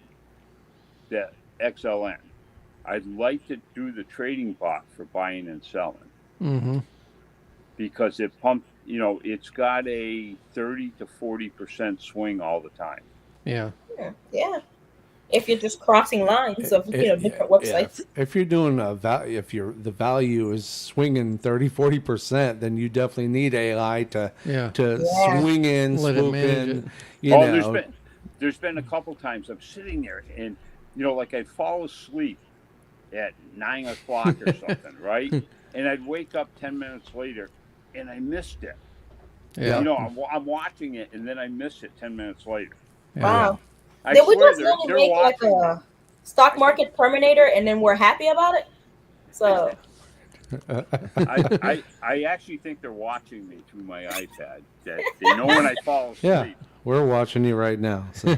the XLN. I'd like to do the trading bot for buying and selling. Because it pumped, it's got a 30 to 40% swing all the time. Yeah. Yeah. If you're just crossing lines of different websites. If you're doing the value is swinging 30-40%, then you definitely need AI to swing in, swoop in. There's been a couple times I'm sitting there and like I'd fall asleep at 9 o'clock or something, right? And I'd wake up 10 minutes later and I missed it. Yeah. I'm watching it and then I miss it 10 minutes later. Yeah. Wow. I Then we swear just really make like a stock market terminator, and then we're happy about it. So I actually think they're watching me through my iPad. That they know when I fall asleep. Yeah, we're watching you right now. So.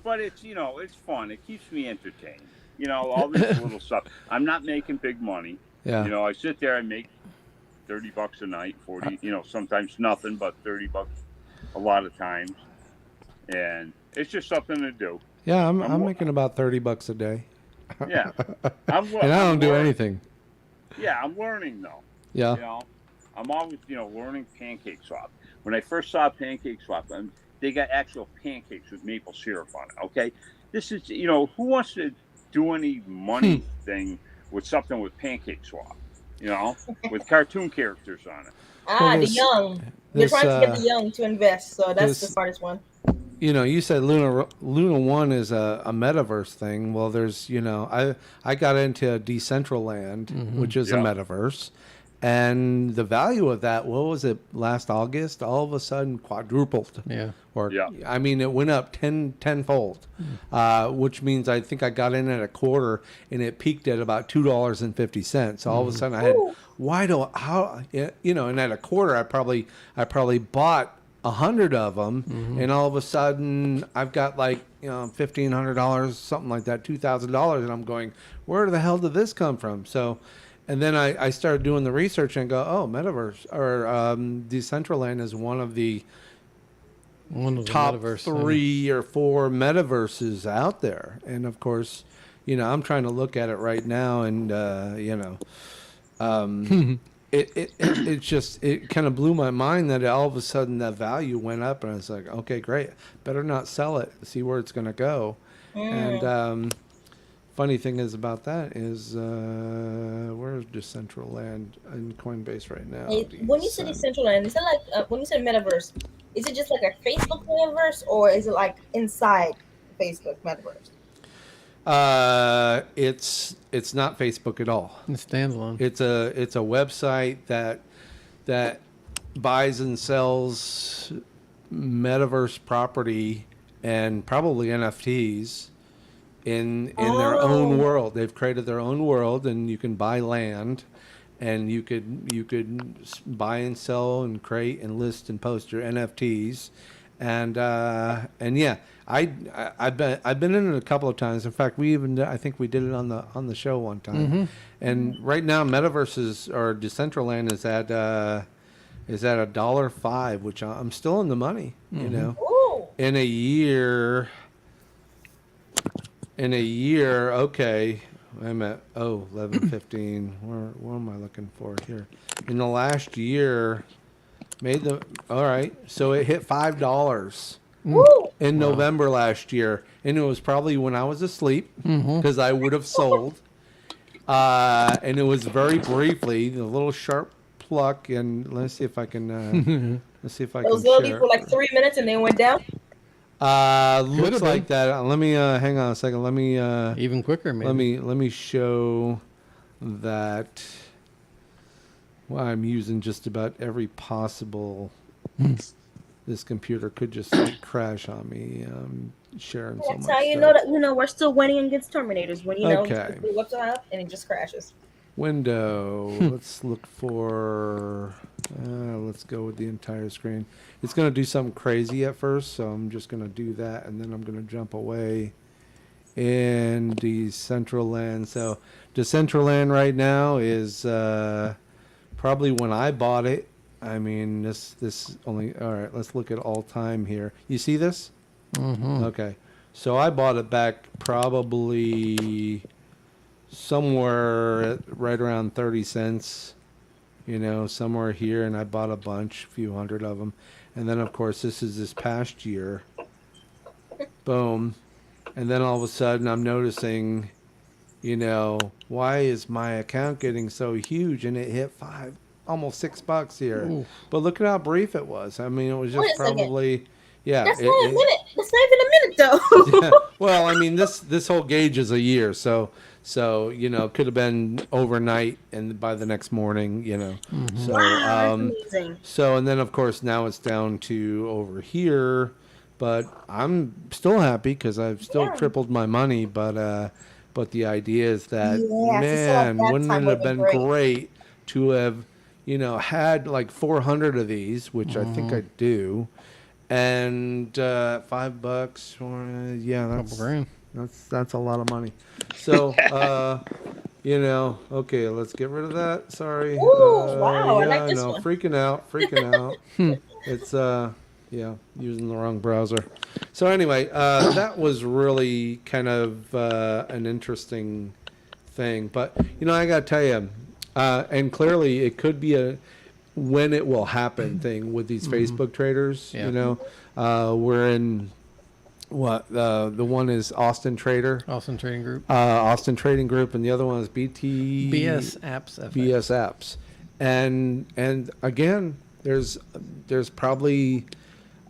But it's it's fun. It keeps me entertained. All this little stuff. I'm not making big money. Yeah. I sit there and make $30 a night, 40. Sometimes nothing, but $30 a lot of times. And it's just something to do. Yeah, I'm making about $30 a day. Yeah, and I don't do anything. Yeah, I'm learning though. Yeah. You know, I'm always, learning Pancake Swap. When I first saw Pancake Swap, they got actual pancakes with maple syrup on it. Okay, this is, who wants to do any money thing with something with Pancake Swap? With cartoon characters on it. Well, The young. They're trying to get the young to invest, so that's the hardest one. You said Luna 1 is a metaverse thing. Well, there's, I got into Decentraland, which is a metaverse. And the value of that, what was it, last August? All of a sudden quadrupled. Yeah. I mean, it went up tenfold, which means I think I got in at a quarter and it peaked at about $2.50. So all of a sudden I had, and at a quarter I probably bought 100 of them, and all of a sudden I've got like $1,500, something like that, $2,000, and I'm going, where the hell did this come from? So, and then I started doing the research and go, oh, Metaverse or Decentraland is one of the top metaverse, 3 or 4 metaverses out there, and of course, I'm trying to look at it right now, and it kind of blew my mind that all of a sudden that value went up, and I was like, okay, great, better not sell it, see where it's going to go. And funny thing is about that is where's Decentraland in Coinbase right now? When you say Decentraland, is it like when you say metaverse, is it just like a Facebook metaverse, or is it like inside Facebook metaverse? It's not Facebook at all. It's standalone. It's a website that buys and sells metaverse property and probably NFTs in their own world. They've created their own world, and you can buy land, and you could buy and sell and create and list and post your NFTs, and yeah, I've been in it a couple of times. In fact, I think we did it on the show one time. And right now, Metaverses or Decentraland is at $1.05, which I'm still in the money. Ooh. In a year, okay, I'm at 11.15. What am I looking for here? In the last year, all right. So it hit $5 in November last year, and it was probably when I was asleep because I would have sold. And it was very briefly, the little sharp pluck, and let's see if I can. Those literally for like 3 minutes, and then went down. Looks like that. Let me hang on a second. Let me even quicker, maybe. Let me show that. Well, I'm using just about every possible. This computer could just crash on me. Sharing so much. That's how you know that we're still winning against Terminators when Okay. you put the website up and it just crashes. Window. Let's look for. Let's go with the entire screen. It's going to do something crazy at first, so I'm just going to do that, and then I'm going to jump away in Decentraland. So Decentraland right now is probably when I bought it. I mean, this only. All right, let's look at all time here. You see this? Okay. So I bought it back probably somewhere right around 30 cents, somewhere here, and I bought a bunch, a few hundred of them. And then, of course, this is this past year. Boom. And then all of a sudden I'm noticing, why is my account getting so huge? And it hit almost $6 here. Ooh. But look at how brief it was. I mean, it was just probably... Yeah, that's not a minute. That's not even a minute, though. Yeah. Well, I mean, this whole gauge is a year, so it could have been overnight and by the next morning, So, wow, that's amazing. So, and then of course now it's down to over here, but I'm still happy because I've still tripled my money. But the idea is that man, wouldn't it have been great to have had like 400 of these, which I think I do. And $5, that's a lot of money. So, okay, let's get rid of that. Sorry. Ooh, wow, I like this one. Freaking out. It's using the wrong browser. So anyway, that was really kind of an interesting thing. But I gotta tell you, And clearly, it could be a when it will happen thing with these Facebook traders. Yeah. You know, we're in what the one is Austin Trader, Austin Trading Group. Austin Trading Group, and the other one is BT BS Apps. FX. BS Apps, and again, there's probably,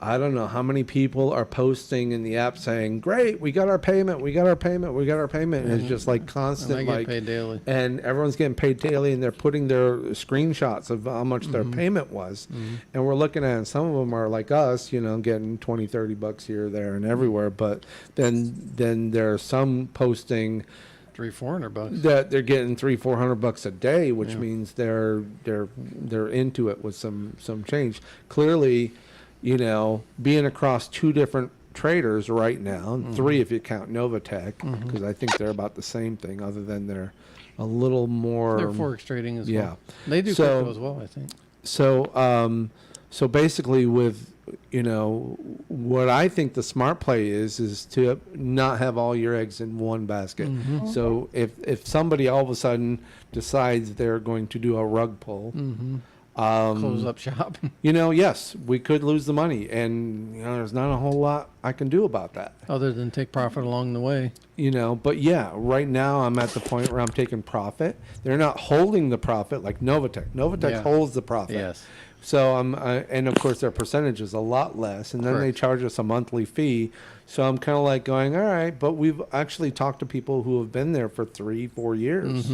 I don't know how many people are posting in the app saying, "Great, we got our payment, we got our payment, we got our payment," and it's just like And I constant, get like, paid daily. and everyone's getting paid daily, and they're putting their screenshots of how much their payment was, and we're looking at it, and some of them are like us, you know, getting 20-30 bucks here, there, and everywhere, but then there are some posting $300-400. that they're getting 300-400 bucks a day, which means they're into it with some change. Clearly, you know, being across two different traders right now, and three if you count Novatech, because I think they're about the same thing, other than they're a little more. They're forex trading as yeah. well. They do So- crypto as well, I think. So basically, with, you know, what I think the smart play is to not have all your eggs in one basket. So if somebody all of a sudden decides they're going to do a rug pull, Close up shop. you know, yes, we could lose the money, and you know, there's not a whole lot I can do about that. Other than take profit along the way. You know, but yeah, right now I'm at the point where I'm taking profit. They're not holding the profit like Novatech. Novatech Yeah. holds the profit. Yes. So and of course their percentage is a lot less, and then they Correct. charge us a monthly fee. So I'm kind of like going, all right, but we've actually talked to people who have been there for 3-4 years,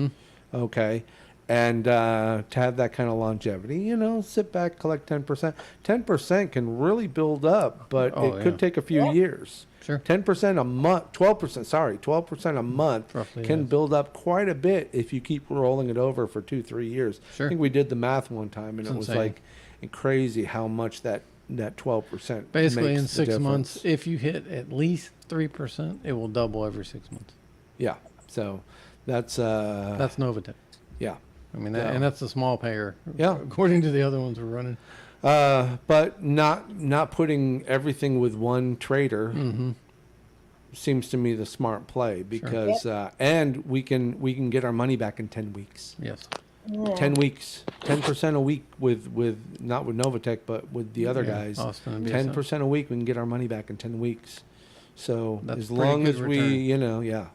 okay, and to have that kind of longevity, you know, sit back, collect 10%. 10% can really build up, but Oh, it could yeah. take a few years. Sure. 10% a month, 12% a month Roughly, can yes. build up quite a bit if you keep rolling it over for 2-3 years. Sure. I think we did the math one time, and It's it was insane. like crazy how much that 12% Basically, makes in the 6 months, difference. if you hit at least 3%, it will double every 6 months. Yeah, so that's That's Novatech. yeah. I mean, Yeah. and that's a small payer. Yeah. According to the other ones we're running. But not putting everything with one trader seems to me the smart play, because and we can get our money back in 10 weeks. Yes. 10 weeks, 10% a week with not with Novatech, but with the other Yeah, guys. Austin and BSF. 10% a week, we can get our money back in 10 weeks. So That's as pretty long good as we, return. you know, yeah.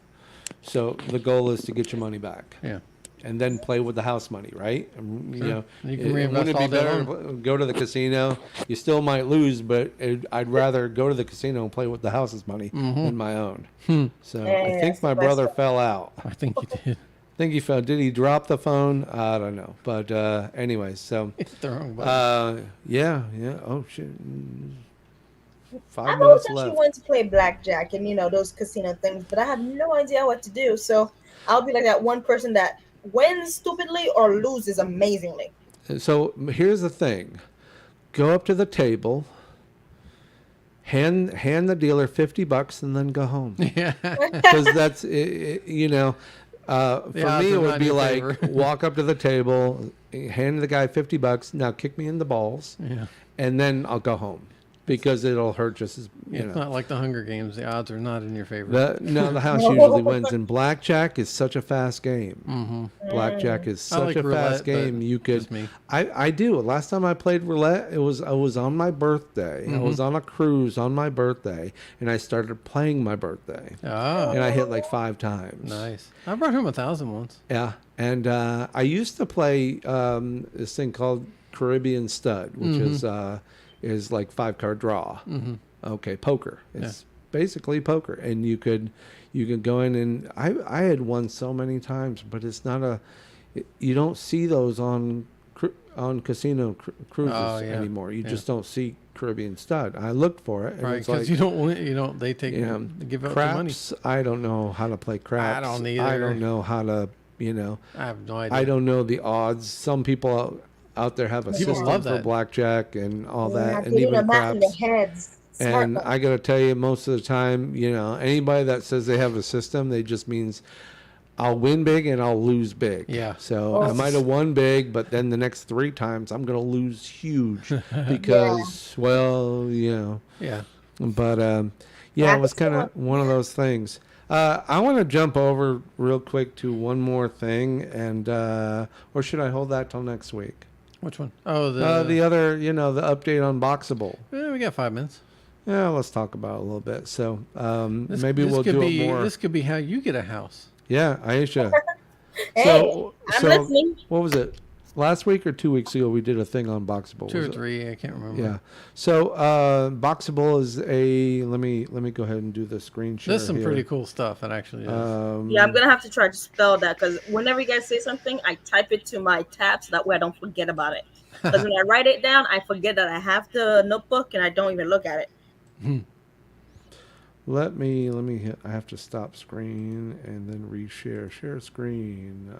So the goal is to get your money back, Yeah. and then play with the house money, right? And, you Sure. know, You can wouldn't reinvest it be all day better to go to the casino? You still might lose, but I'd rather go to the casino and play with the house's money than my own. So I Yeah, think that's my the best brother way. fell out. I think you did. I think he fell. Did he drop the phone? I don't know. But anyways, so Hit the wrong button. yeah. Oh shit. 5 I've always minutes actually left. wanted to play blackjack and those casino things, but I have no idea what to do. So I'll be like that one person that wins stupidly or loses amazingly. So here's the thing: go up to the table, hand the dealer $50, and then go home. Yeah. Because that's you know. For The odds me, are it not would in be your like favor. walk up to the table, hand the guy $50. Now kick me in the balls, Yeah. and then I'll go home, because it'll hurt just as you It's know. not like the Hunger Games. The odds are not in your favor. No, the house usually wins. And blackjack is such a fast game. Mm-hmm. Blackjack is I such like a roulette, fast game. but You could. just me. I do. Last time I played roulette, I was on my birthday. I was on a cruise on my birthday, and I started playing my birthday, Ah, and I hit like 5 times. nice. I brought home 1,000 once. Yeah, and I used to play this thing called Caribbean Stud, which is like 5-card draw. Okay, poker. It's basically poker, and you could go in, and I had won so many times, but it's not you don't see those on casino cruises Oh, yeah. anymore. You Yeah. just don't see Caribbean Stud. I looked for it, and Right, it's because like, you don't win. You don't. They take. yeah, They give out the money. craps. I don't know how to play craps. don't I either. don't know how to, I have no idea. I don't know the odds. Some people out there have a People system love for that. blackjack and all that, and Getting even them out in craps. their heads. Smart And one. I gotta tell you, most of the time, anybody that says they have a system, they just means I'll win big and I'll lose big. Yeah. So I Oh. might have won big, but then the next 3 times I'm gonna lose huge because, well, Yeah. But yeah, it was kind of one of those things. I want to jump over real quick to one more thing, and or should I hold that till next week? Which one? Oh, The other, the update on Boxable. We got 5 minutes. Yeah, let's talk about it a little bit. So maybe this we'll could do be, it more. This could be how you get a house. Yeah, Aisha. Hey, I'm listening. What was it? Last week or 2 weeks ago, we did a thing on Boxable. 2 or was it? 3, I can't remember. Yeah. So Boxable is a. Let me go ahead and do the screen share. There's some here. pretty cool stuff. It actually is. Yeah, I'm gonna have to try to spell that because whenever you guys say something, I type it to my tab so that way I don't forget about it. Because when I write it down, I forget that I have the notebook and I don't even look at it. Let me hit. I have to stop screen and then reshare. Share screen,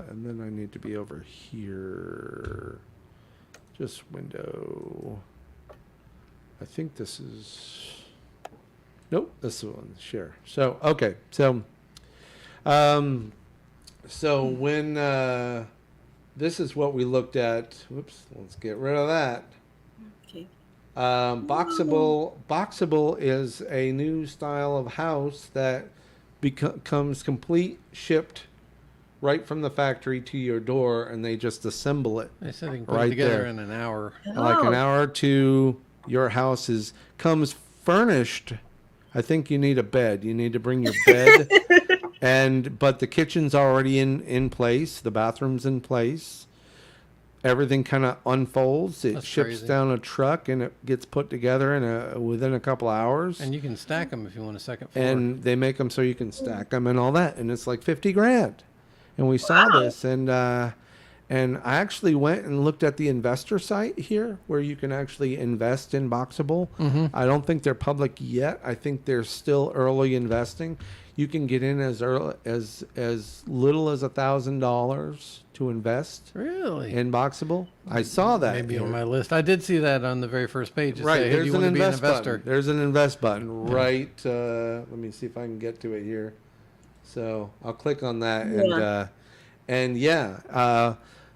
and then I need to be over here. Just window. I think this is. Nope, this is one. Share. So okay. So when this is what we looked at. Whoops. Let's get rid of that. Okay. Boxable is a new style of house that comes complete shipped right from the factory to your door, and they just assemble it. They said they can put right it together there. in an hour. Like an hour or two. Your house comes furnished. I think you need a bed. You need to bring your bed, but the kitchen's already in place. The bathroom's in place. Everything kind of unfolds. It That's ships crazy. down a truck and it gets put together within a couple hours. And you can stack them if you want a second floor. And they make them so you can stack them and all that. And it's like $50,000. And we saw this, and I actually went and looked at the investor site here where you can actually invest in Boxable. Mm-hmm. I don't think they're public yet. I think they're still early investing. You can get in as little as $1,000 to invest Really? in Boxable. I saw that. Maybe here. on my list. I did see that on the very first page. It Right, said, hey, do there's you an want to be an invest investor? button. There's an invest button right. Let me see if I can get to it here. So I'll click on that,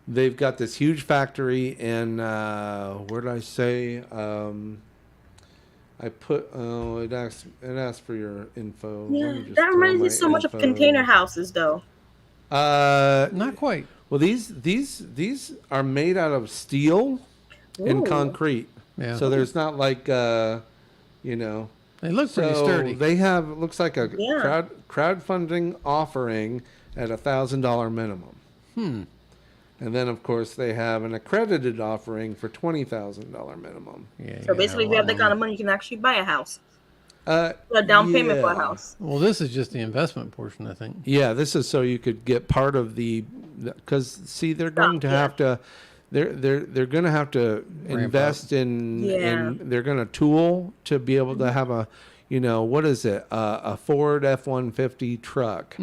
they've got this huge factory in where did I say? I put it asked for your info. Let Yeah, me just that throw reminds my me so much of info. container houses, though. Not quite. Well, these are made out of steel and Ooh. concrete. Yeah. So there's not like They look pretty sturdy. They have, it looks like a Yeah. crowdfunding offering at $1,000 minimum. And then, of course, they have an accredited offering for $20,000 minimum. Yeah, So basically, if you have that kind of money, you can actually buy a house. A A down payment for a house. Well, this is just the investment portion, I think. Yeah, this is so you could get part of because see, they're going to have to, they're going to have to invest in, they're going to tool to be able to have a, what is it? A Ford F-150 truck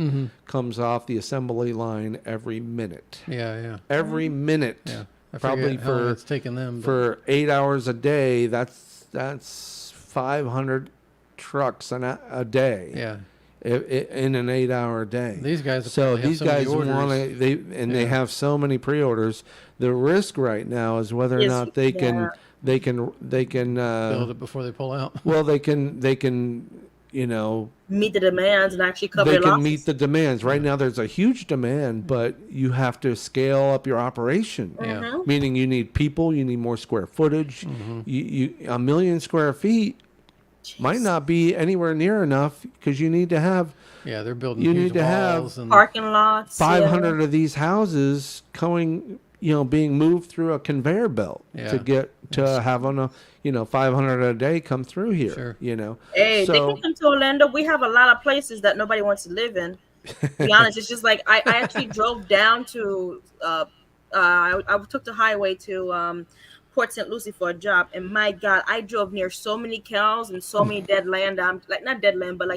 comes off the assembly line every minute. Yeah. Every minute. Yeah. I Probably forget how long for it's taken them. for 8 hours a day. That's 500 trucks a day. Yeah. In an 8 hour day. These guys So probably have these so many guys want orders. to they have so many pre-orders. The risk right now is whether or not they can build it before they pull out. well they can Meet the demands and actually cover they your can losses. meet the demands. Right now there's a huge demand, but you have to scale up your operation. Yeah. Meaning you need people, you need more square footage. You 1 million square feet might not be anywhere near enough because you need to have Yeah, they're building You huge need to have walls and Parking lots. 500 of these houses being moved through a conveyor belt Yeah. to get to have 500 a day come through here. Sure. Hey, they So- can come to Orlando. We have a lot of places that nobody wants to live in. To be honest, it's just like I actually drove down to I took the highway to Port St. Lucie for a job, and my God, I drove near so many cows and so many dead land. Like not dead land, but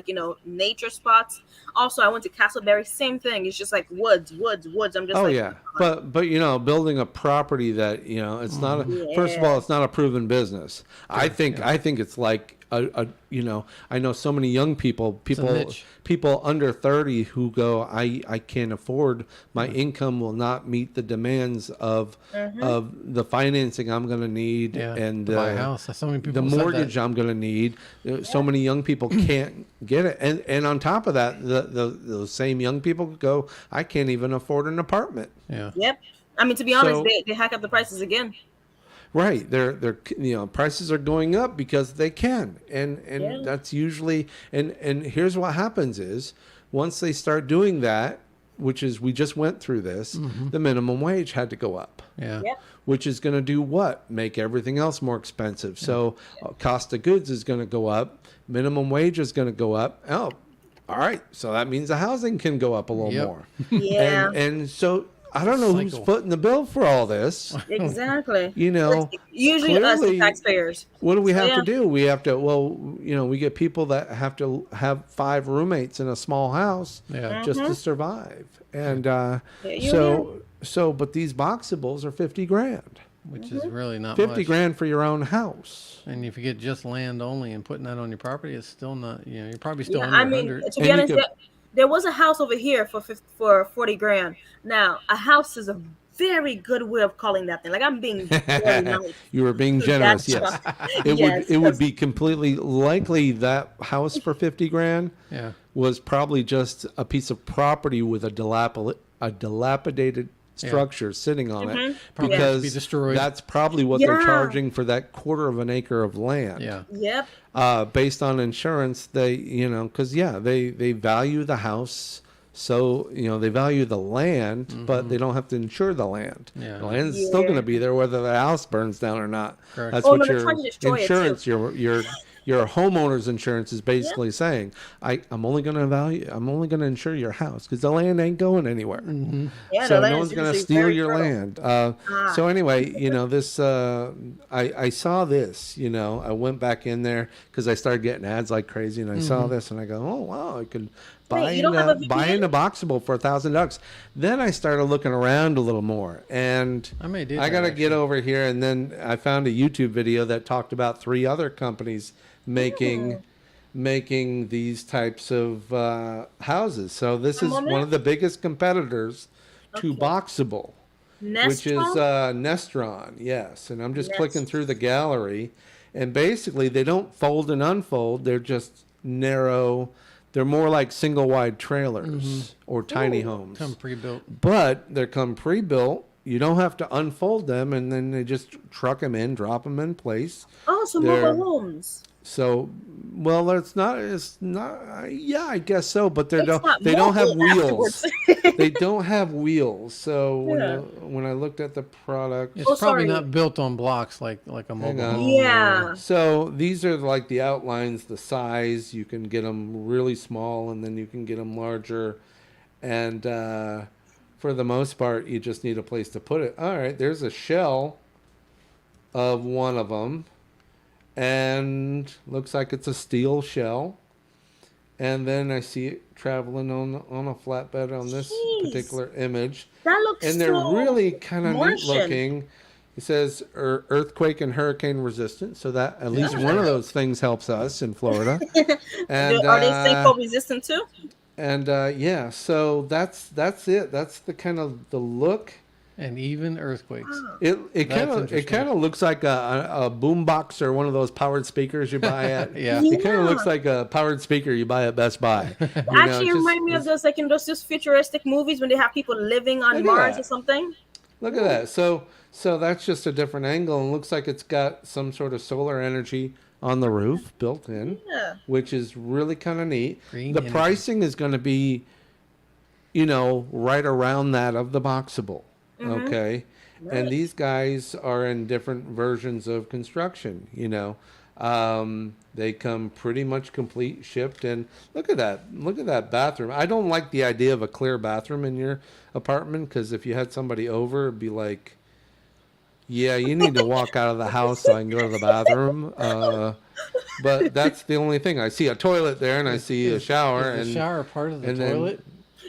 nature spots. Also, I went to Castleberry. Same thing. It's just like woods. I'm just but building a property that it's not first of all, it's not a proven business. I think it's like you know, I know so many young people, a niche. people under 30 who go, I can't afford, my income will not meet the demands of the financing I'm going to need Yeah, and to buy a house. So many people the said that. mortgage I'm going to need. So many young people can't get it. And on top of that, those same young people go, I can't even afford an apartment. Yeah. Yep. I mean, to be honest, So- they hack up the prices again. Right. They're you know, prices are going up because they can. And Yeah. that's usually and here's what happens is once they start doing that, which is we just went through this, the minimum wage had to go up. Yeah. Yep. Which is going to do what? Make everything else more expensive. So cost of goods is going to go up. Minimum wage is going to go up. Oh, all right. So that means the housing can go up a little Yep. more. Yeah. And so I don't know who's Cycle. footing the bill for all this. Exactly. You know, Usually us, the clearly- taxpayers. what do we have yeah. to do? We have to, well, you know, we get people that have to have 5 roommates in a small house Yeah. just to survive. And you so, but these boxables are 50 grand. Which is really not 50 much. grand for your own house. And if you get just land only and putting that on your property, it's still not, you know, you're probably still Yeah, under I mean, 100. to be And you honest, could- there was a house over here for 40 grand. Now, a house is a very good way of calling that thing. Like, I'm being very nice. You were being generous, That's yes. It Yes, would 'cause- be completely likely that house for 50 grand Yeah. was probably just a piece of property with a dilapidated structure sitting on it Probably has to be because destroyed. that's probably what they're Yeah. charging for that quarter of an acre of land. Yeah. Yep. Based on insurance, they, you know, because they value the house. So, you know, they value the land, but they don't have to insure the land. Yeah. The land's still going to Yeah. be there whether the house burns down or not. Correct. That's Oh, what no, they're your trying to destroy it, too. insurance, your homeowner's insurance is basically saying, I'm only going to insure your house because the land ain't going anywhere. Yeah, So the land no is one's going to usually steal very your fertile. land. So anyway, you know, this, I saw this, you know, I went back in there because I started getting ads like crazy and I saw this and I go, oh, wow, I could buy you don't have a buy in a boxable for $1,000. Then I started looking around a little more and I may do I that, got to get actually. over here. And then I found a YouTube video that talked about 3 other companies making these types of houses. So this is one of the biggest competitors to Boxable, which is Nestron? Nestron. Yes, and I'm just clicking through the gallery, and basically they don't fold and unfold. They're just narrow. They're more like single wide trailers or tiny homes, Come pre-built. but they come pre-built. You don't have to unfold them, and then they just truck them in, drop them in place. Oh, so they're- mobile homes. So, well, it's not. Yeah, I guess so. But they It's don't. not They don't have mobile wheels. They don't have wheels. So Yeah. when I looked at the product, It's Oh, probably sorry. not built on blocks like a mobile on. home. Yeah. So these are like the outlines, the size. You can get them really small, and then you can get them larger. And for the most part, you just need a place to put it. All right, there's a shell of one of them. And looks like it's a steel shell. And then I see it traveling on a flatbed on this Jeez. particular image. That looks And they're so really kind of neat Martian. looking. It says earthquake and hurricane resistant, so that at least one of those things helps us in Florida. And Are they sinkhole resistant too? and yeah, so that's it. That's the kind of the look. And even earthquakes. It That's kind of interesting. looks like a boombox or one of those powered speakers you buy at. Yeah. It kind of Yeah. looks like a powered speaker you buy at Best Buy. You know, Actually, it's it remind me of those like in those futuristic movies when they have people living on Look at Mars that. or something. Look at that. So that's just a different angle and looks like it's got some sort of solar energy on the roof built in, Yeah. which is really kind of neat. Green The energy. pricing is going to be, you know, right around that of the Boxable. Okay. And these guys are in different versions of construction, you know. They come pretty much complete, shipped, and look at that bathroom. I don't like the idea of a clear bathroom in your apartment because if you had somebody over, it'd be like, yeah, you need to walk out of the house so I can go to the bathroom. But that's the only thing. I see a toilet there and I see a shower. Is And the shower part of the and then- toilet?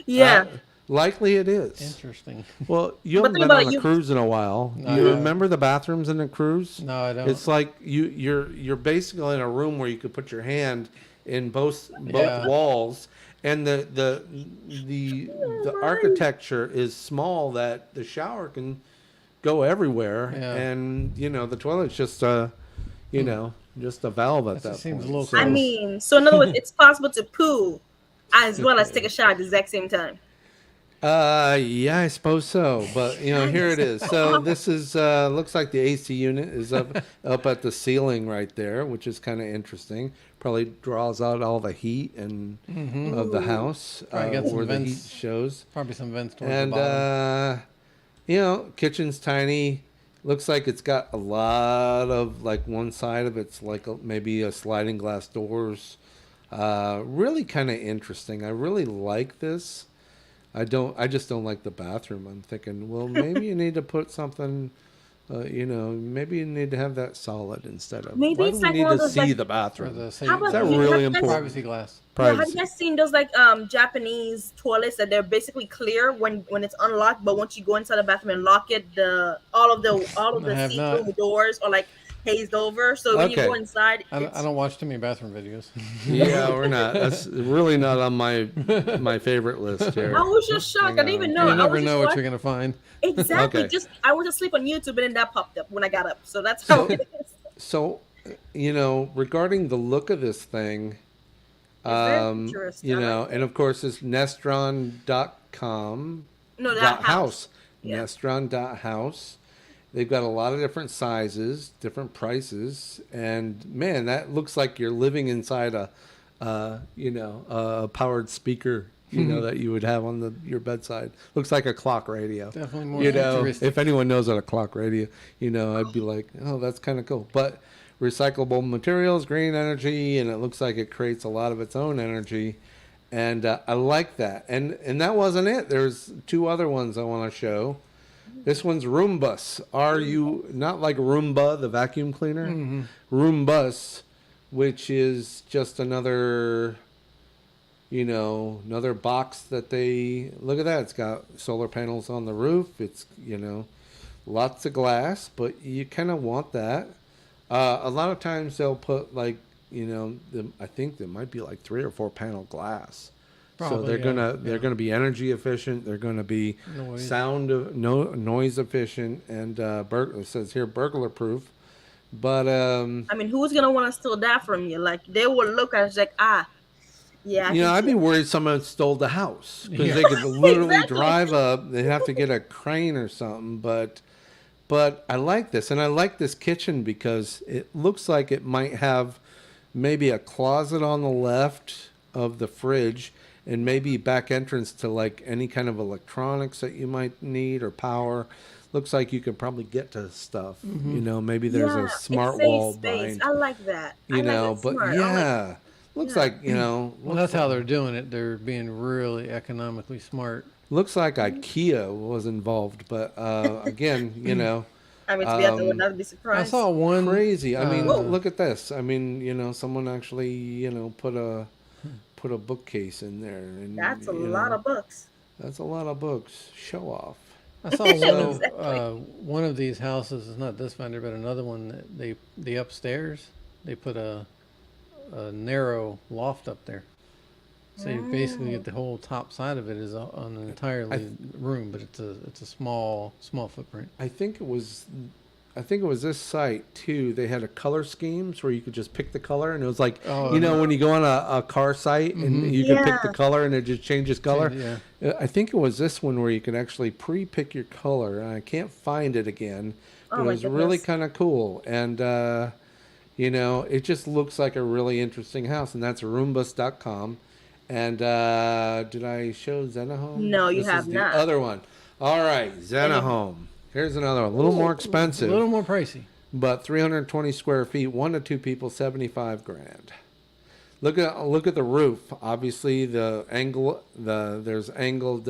Yeah. Likely it is. Interesting. Well, you But haven't think been about on it, a cruise in a while. No, You I remember the bathrooms in a cruise? No, I don't. It's like you're basically in a room where you could put your hand in both Yeah. walls, and the architecture is small that the shower can go everywhere, Yeah. and the toilet's just just a valve at That that just seems a point. little So- I mean, so in other words, it's possible to poo as well as take a shower at the exact same time. Yeah, I suppose so. But here it is. So this is looks like the AC unit is up at the ceiling right there, which is kind of interesting. Probably draws out all the heat and of the house Probably got some where the heat vents. shows. Probably some vents towards And the bottom. kitchen's tiny. Looks like it's got a lot of like one side of it's like maybe a sliding glass doors. Really kind of interesting. I really like this. I just don't like the bathroom. I'm thinking, well, maybe you need to put something, maybe you need to have that solid instead of. Maybe Why it's do we like need one of to those, see like- the For bathroom? the How safety. about Is that you really have guys- important? Privacy glass. Yeah, have Privacy. you guys seen those like Japanese toilets that they're basically clear when it's unlocked, but once you go inside the bathroom and lock it, all of the I have see-through not. doors are like hazed over. So when you Okay. go inside, I don't watch too many bathroom videos. Yeah, we're not. That's really not on my favorite list here. I was just shocked. I didn't even know. You I never was just know what like- you're gonna find. Exactly. Okay. Just I was asleep on YouTube and then that popped up when I got up. So that's how So- it is. So, regarding the look of this thing, very futuristic. I like and of course it's Nestron.com. No, that house. Yeah. Nestron.house. They've got a lot of different sizes, different prices, and man, that looks like you're living inside a powered speaker, that you would have on your bedside. Looks like a clock radio. Definitely more You futuristic. if anyone knows what a clock radio, I'd be like, oh, that's kind of cool. But recyclable materials, green energy, and it looks like it creates a lot of its own energy. And I like that. And that wasn't it. There's two other ones I want to show. This one's Roombus. Not like Roomba, the vacuum cleaner? Roombus, which is just another box that they look at that. It's got solar panels on the roof. It's lots of glass, but you kind of want that. A lot of times they'll put like I think there might be like 3 or 4 panel glass. So Probably, they're gonna be energy efficient. They're gonna be Noise. noise efficient, and it says here burglar proof. But I mean, who's gonna want to steal that from you? Like they will look at it like, yeah. I'd be worried someone stole the house because they could literally Exactly. drive up. They'd have to get a crane or something. But I like this, and I like this kitchen because it looks like it might have maybe a closet on the left of the fridge, and maybe back entrance to like any kind of electronics that you might need or power. Looks like you could probably get to stuff. Maybe there's a smart it saves wall space. behind. I like that. I like that But smart. I like- looks Yeah. like Well, that's how they're doing it. They're being really economically smart. looks like IKEA was involved, but again, I mean, to be honest, I would not be I surprised. saw one crazy. I mean, Uh, look at this. I mean, someone actually, put a bookcase in there, and That's a lot of books. That's a lot of books. Show off. I saw one of these houses. It's not this vendor, but another one. That the upstairs, they put a narrow loft up there. So you basically get the whole top side of it is on an entirely room, but it's a small footprint. I think it was this site too. They had a color schemes where you could just pick the color, and it was like when you go on a car site and you can pick the color and it just changes color. Yeah. I think it was this one where you could actually pre-pick your color, and I can't find it again. But it was really kind of cool, and it just looks like a really interesting house, and that's Roombus.com. And did I show Zenahome? No, you This have is the not. other one. All right, Zenahome. Here's another one. A little more expensive, A little more pricey. but 320 square feet, 1 to 2 people, $75,000. Look at the roof. Obviously, there's angled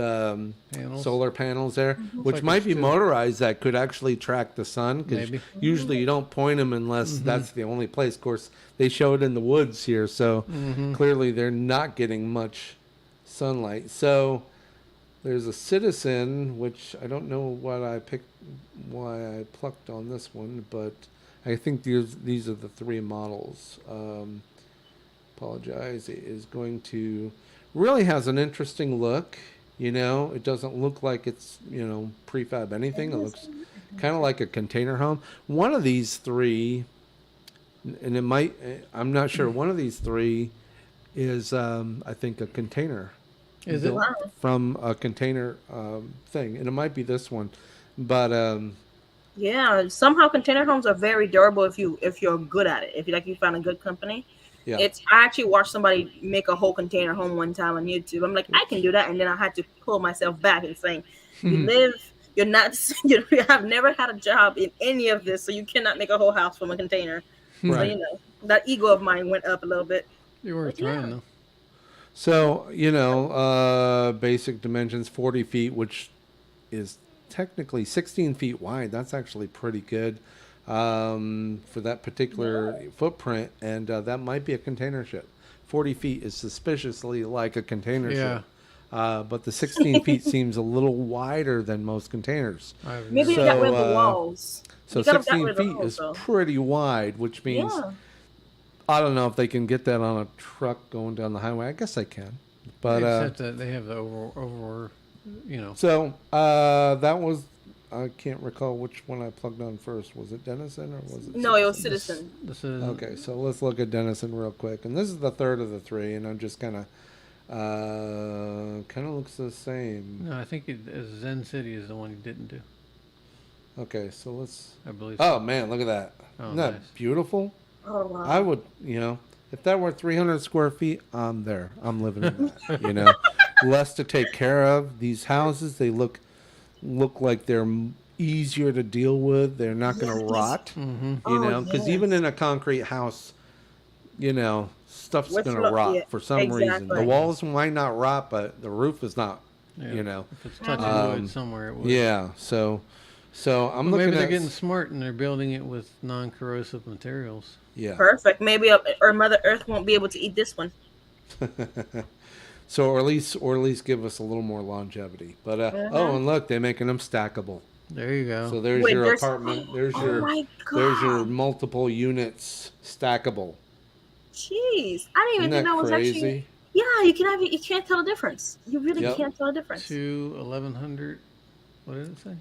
solar panels there, which like might it's be two. motorized that could actually track the sun. Because Maybe. usually you don't point them unless that's the only place. Of course, they show it in the woods here, so clearly they're not getting much sunlight. So There's a Citizen, which I don't know why I plucked on this one, but I think these are the three models. Apologize. It is going to really has an interesting look. You know, it doesn't look like it's, you know, prefab anything. It looks kind of like a container home. One of these three, and it might, I'm not sure. One of these three is, I think, a container. Is it? built from a container thing, and it might be this one, but Yeah, somehow container homes are very durable if you're good at it. If you found a good company. yeah, I actually watched somebody make a whole container home one time on YouTube. I'm like, I can do that, and then I had to pull myself back and saying, you're not, you have never had a job in any of this, so you cannot make a whole house from a container. So right. you know that ego of mine went up a little bit. You were trying though. So, you know, basic dimensions 40 feet, which is technically 16 feet wide. That's actually pretty good for that particular footprint, and that might be a container ship. 40 feet is suspiciously like a container ship. But the 16 feet seems a little wider than most containers. Maybe you got rid of the walls. So You gotta 16 got rid of the feet walls, is though. pretty wide, which means Yeah. I don't know if they can get that on a truck going down the highway. I guess they can. But they have the over, you know. so that was, I can't recall which one I plugged on first. Was it Denison or was it? No, it was Citizen. This is Okay, so let's look at Denison real quick, and this is the third of the three, and I'm just kind of looks the same. No, I think Zen City is the one you didn't do. Okay, so let's. I believe. Oh man, look at that! Oh, Isn't that nice. beautiful? Oh wow. I would, you know, if that were 300 square feet, I'm there. I'm living in that. You know, less to take care of. These houses, they look like they're easier to deal with. They're not going to rot. Mm-hmm. You Oh, know, because even in a concrete house, you know, stuff's What's going to lo- rot yeah, for some reason. The exactly. walls might not rot, but the roof is not. Yeah. You know, If it's touching wood somewhere, it would. yeah. So I'm Well, looking maybe they're at getting smart and they're building it with non-corrosive materials. yeah. Perfect. Maybe or Mother Earth won't be able to eat this one. So or at least give us a little more longevity. But oh, and look, they're making them stackable. There you go. So there's Wait, your there's- apartment. There's Oh your my god. there's your multiple units stackable. Jeez, I didn't even Isn't think that that was crazy? actually. Yeah, you can't tell the difference. You really Yep. can't tell the difference. To 1100. What did it say?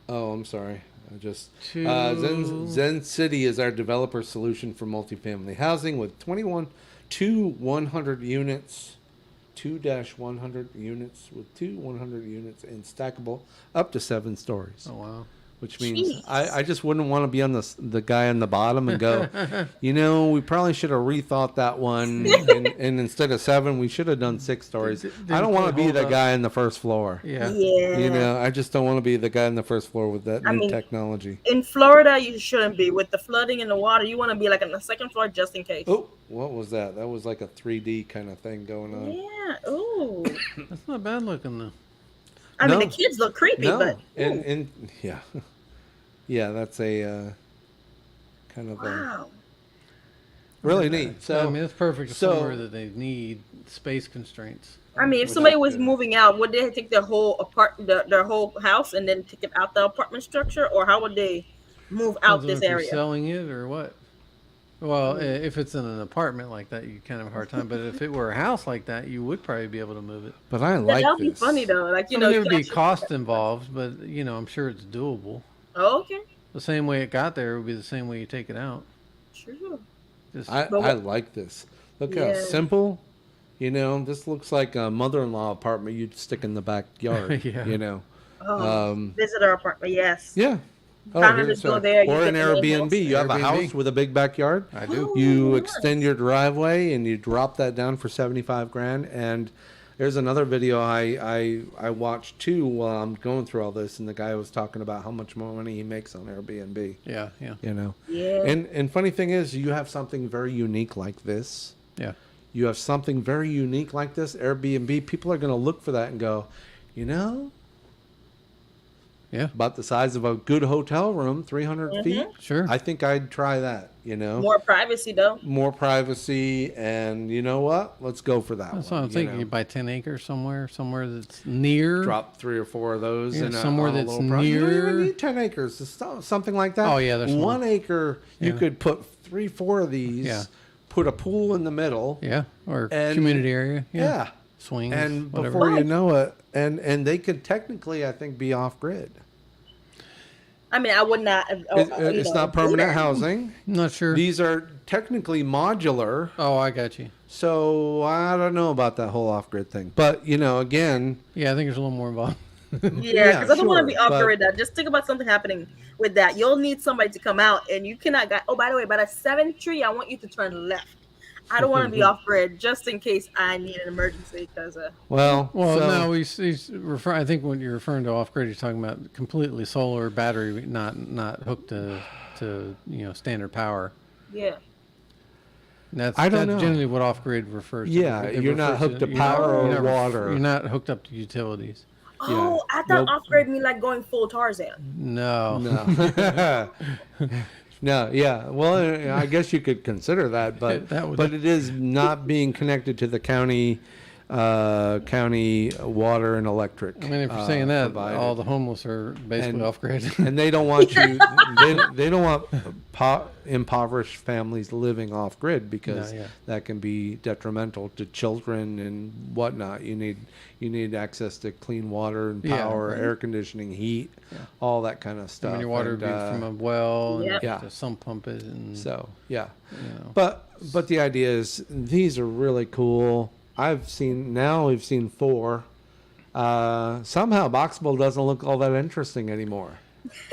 Oh, I'm sorry. I just To Zen City is our developer solution for multifamily housing with 100 units. 2-100 units with 100 units and stackable up to 7 stories. Oh wow. Which means Jeez. I just wouldn't want to be on the guy on the bottom and go, you know, we probably should have rethought that one. and instead of 7, we should have done 6 stories. I don't want to be the guy on the first floor. Yeah. Yeah. You know, I just don't want to be the guy on the first floor with that I new mean- technology. In Florida, you shouldn't be with the flooding and the water. You want to be like on the second floor just in case. Oh, what was that? That was like a 3D kind of thing going on. Yeah. Ooh. That's not bad looking though. I mean, No. the kids look creepy, No, but and yeah, yeah, that's a kind of wow. really neat. So I mean, it's perfect so- somewhere that they need space constraints. I mean, if Without somebody was the- moving out, would they take their whole their whole house and then take it out the apartment structure, or how would they move out Depends on this if you're area? selling it or what. Well, if it's in an apartment like that, you kind of have a hard time. But if it were a house like that, you would probably be able to move it. but I Yeah, like that would be this. funny though. Like you I know, mean, there you would could be actually- cost involved, but you know, I'm sure it's doable. Oh, okay, The same way it got there would be the same way you take it out. true. Just I But what- like this. Look Yeah. how simple. You know, this looks like a mother-in-law apartment you'd stick in the backyard. Yeah. You know. Oh, visitor apartment, yes. Yeah. Kinda here's just go a- there, you or get an the Airbnb. labels. You have a Airbnb. house with a big backyard. I do. You Oh, extend your driveway and you drop that down for 75 grand. And there's another video I watched too while I'm going through all this, and the guy was talking about how much more money he makes on Airbnb. Yeah, yeah, You know. Yeah. And funny thing is, you have something very unique like this. yeah. You have something very unique like this Airbnb. People are going to look for that and go, you know, Yeah. about the size of a good hotel room, 300 Mm-hmm. feet. Sure. I think I'd try that. You know, More privacy though. more privacy, and you know what? Let's go for that That's one. what I'm thinking. You buy 10 acres somewhere that's near. Drop 3 or 4 of those Yeah, in somewhere on a that's little You don't even near- need 10 acres. It's something like that. Oh, yeah, there's 1 acre. You Yeah. could put 3, 4 of these. Yeah. Put a pool in the middle. Yeah. Or And- community area. Yeah. Yeah. Swings. And whatever. before you know it, and they could technically, I think, be off grid. I mean, I would not. It's not permanent housing. I'm not sure. These are technically modular. Oh, I got you. So I don't know about that whole off grid thing. But you know, again, Yeah, I think there's a little more involved. Yeah, because I don't want to be sure, off but- grid. Just think about something happening with that. You'll need somebody to come out, and you cannot. Oh, by the way, by the 7th tree, I want you to turn left. I don't want to be off grid just in case I need an emergency. Because well, No, I think when you're referring to off grid, you're talking about completely solar battery, not hooked to standard power. yeah, That's I don't know. generally what off grid refers to. Yeah, It you're not refers hooked to you're power or you're water. You're not hooked up to utilities. Oh, I thought Nope. off grid mean like going full Tarzan. No. no. No, yeah. Well, I guess you could consider that, but That would- but it is not being connected to the county water and electric. I mean, if you're saying that, provided. all the homeless are basically And- off grid. And they don't want you. They don't want impoverished families living off grid because No, yeah. that can be detrimental to children and whatnot. You need access to clean water and Yeah. power, air conditioning, heat, all that kind of I stuff. mean, your water would And, be from a well, and Yeah. you Yeah. have to sump pump it, and so yeah. you know. But the idea is these are really cool. We've seen 4. Somehow Boxable doesn't look all that interesting anymore.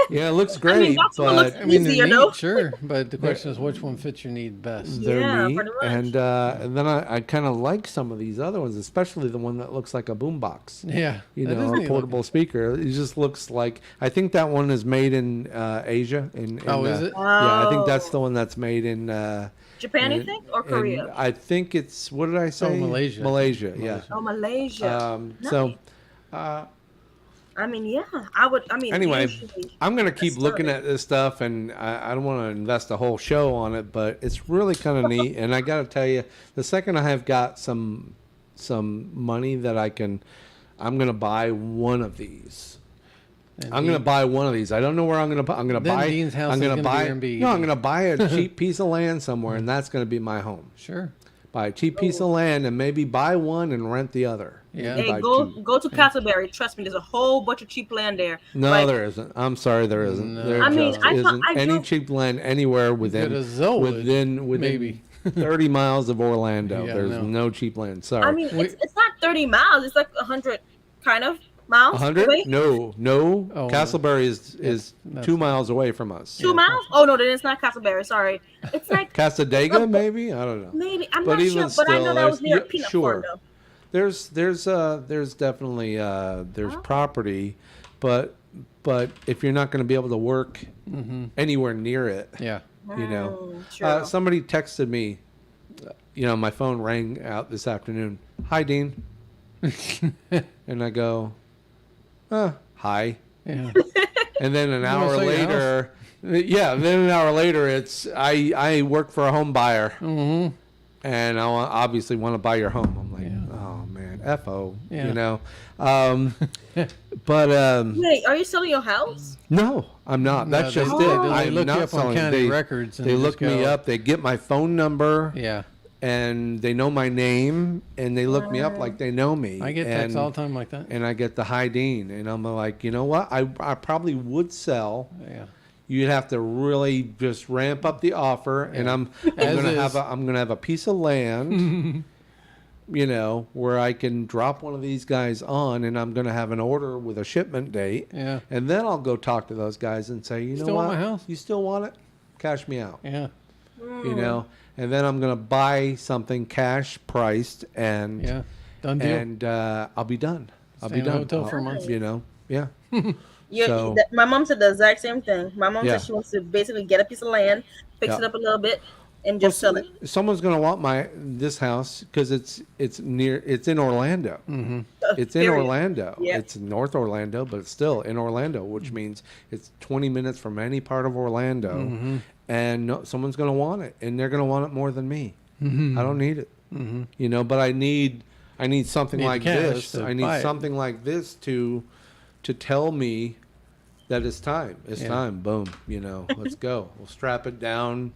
Yeah, it looks great, Boxable but looks I mean, Easier, they're though. neat, sure, but the question is which one fits your need best. they're Yeah, neat. pretty much. And then I kind of like some of these other ones, especially the one that looks like a boombox. Yeah, You that know, is a neat portable speaker. It just looks like. I think that one is made in Asia. Oh, is it? Yeah, I think that's Oh. the one that's made in. Japan, you in- think, or in- Korea? I think it's. What did I say? Malaysia. Malaysia. Yeah. Oh, Malaysia. So. I mean, yeah, I would. I mean, Anyway, usually- I'm gonna keep That's looking good. at this stuff, and I don't want to invest a whole show on it, but it's really kind of neat. And I got to tell you, the second I have got some money that I'm gonna buy one of these. And I'm gonna Dean- buy one of these. I don't know where I'm gonna. I'm gonna Then buy. Dean's house I'm is gonna gonna buy. be Airbnb. No, I'm gonna buy a cheap piece of land somewhere, and that's gonna be my home. Sure. Buy a cheap piece of land, and maybe buy one and rent the other. Yeah. Maybe Hey, buy go two. go to Castleberry. Trust me, there's a whole bunch of cheap land there. No, Like, there isn't. I'm sorry, there isn't. No. There I mean, just I thought- isn't I any drove- cheap land anywhere within Go to Zowood, within maybe. 30 miles of Orlando. Yeah, There's no. no cheap land. Sorry. I mean, it's not 30 miles. It's like 100 kind of miles. 100? away. No. Oh, Castleberry is that's- 2 miles away from us. 2 miles? Oh no, then it's not Castleberry. Sorry, it's like Casadega, maybe? I don't know. maybe I'm But not even sure, but I know still, that was there's- near yeah, Peanut sure. Farm though. There's definitely there's Oh. property, but if you're not going to be able to work anywhere near it, Yeah. you know. True. Somebody texted me, my phone rang out this afternoon. Hi, Dean. And I go, hi. Yeah. And then an wanna hour sell your later, then an hour later, it's I work for a home buyer, Mm-hmm. and I obviously want to buy your home. I'm like, Yeah. oh man, FO, Yeah. But Wait, are you selling your house? no, I'm not. That's No, just they- it. they I'm look you not up on selling. county They, records and they just look me go- up. They get my phone number. Yeah. And they know my name, and they look me up like they know me. I get texts all the time like that. And I get the hi Dean, and I'm like, you know what? I probably would sell. Yeah. You'd have to really just ramp up the offer, and I'm As gonna is. have a piece of land, where I can drop one of these guys on, and I'm gonna have an order with a shipment date. Yeah. And then I'll go talk to those guys and say, you know Still what? want my house? You still want it? Cash me out. Yeah. You know. And then I'm gonna buy something cash priced, and Yeah. Done deal. and I'll be done. I'll Stay be in a done. hotel for a month. Yeah. Yeah, So- my mom said the exact same thing. My mom Yeah. said she wants to basically get a piece of land, fix Yeah. it up a little bit, and just sell it. Someone's going to want this house because it's in Orlando. Mm-hmm. It's in Period. Orlando. Yep. It's North Orlando, but it's still in Orlando, which means it's 20 minutes from any part of Orlando. Mm-hmm. And someone's going to want it, and they're going to want it more than me. Mm-hmm. I don't need it, but I need something Need like cash this. to I need buy it. something like this to tell me that it's time. It's Yeah. time. Boom. Let's go. We'll strap it down.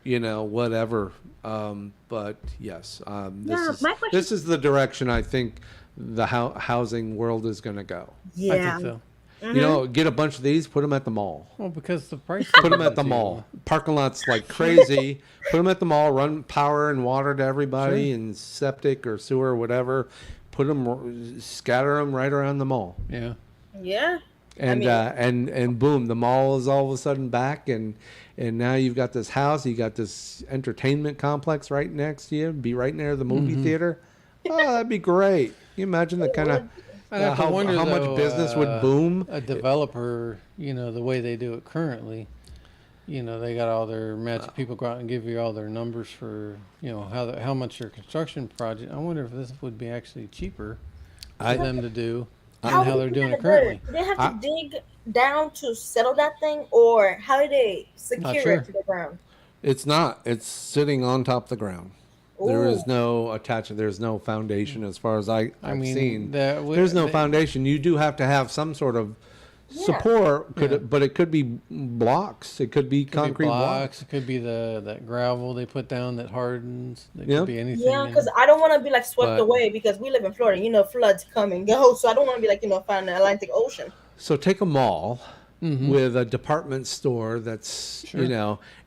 Whatever. But yes, Yeah, my question- this is the direction I think the housing world is going to go. Yeah. I think so. Get a bunch of these, put them at the mall. Well, because the price. Put them at the mall. Parking lots like crazy. Put them at the mall. Run power and water to everybody, and septic or sewer or whatever. Put them, scatter them right around the mall. Yeah. Yeah. And and boom, the mall is all of a sudden back, and now you've got this house, you got this entertainment complex right next to you, be right near the movie theater. Oh, that'd be great. Can you imagine the kind of I'd have to how wonder, much though, business would boom? A developer, the way they do it currently, they got all their magic people go out and give you all their numbers for, how much their construction project. I wonder if this would be actually cheaper for them to do than how they're doing it currently. Do they have to dig down to settle that thing, or how do they secure sure. it to the ground? It's not. It's sitting on top of the ground. There Ooh. is no attachment. There's no foundation as far as I've seen. There's no foundation. You do have to have some sort of support, but it could be blocks. It could be concrete blocks. It could be that gravel they put down that hardens. It Yeah. could be anything. Yeah, because I don't want to be like swept But- away, because we live in Florida. Floods come and go, so I don't want to be like found in the Atlantic Ocean. So take a mall Mm-hmm. with a department store that's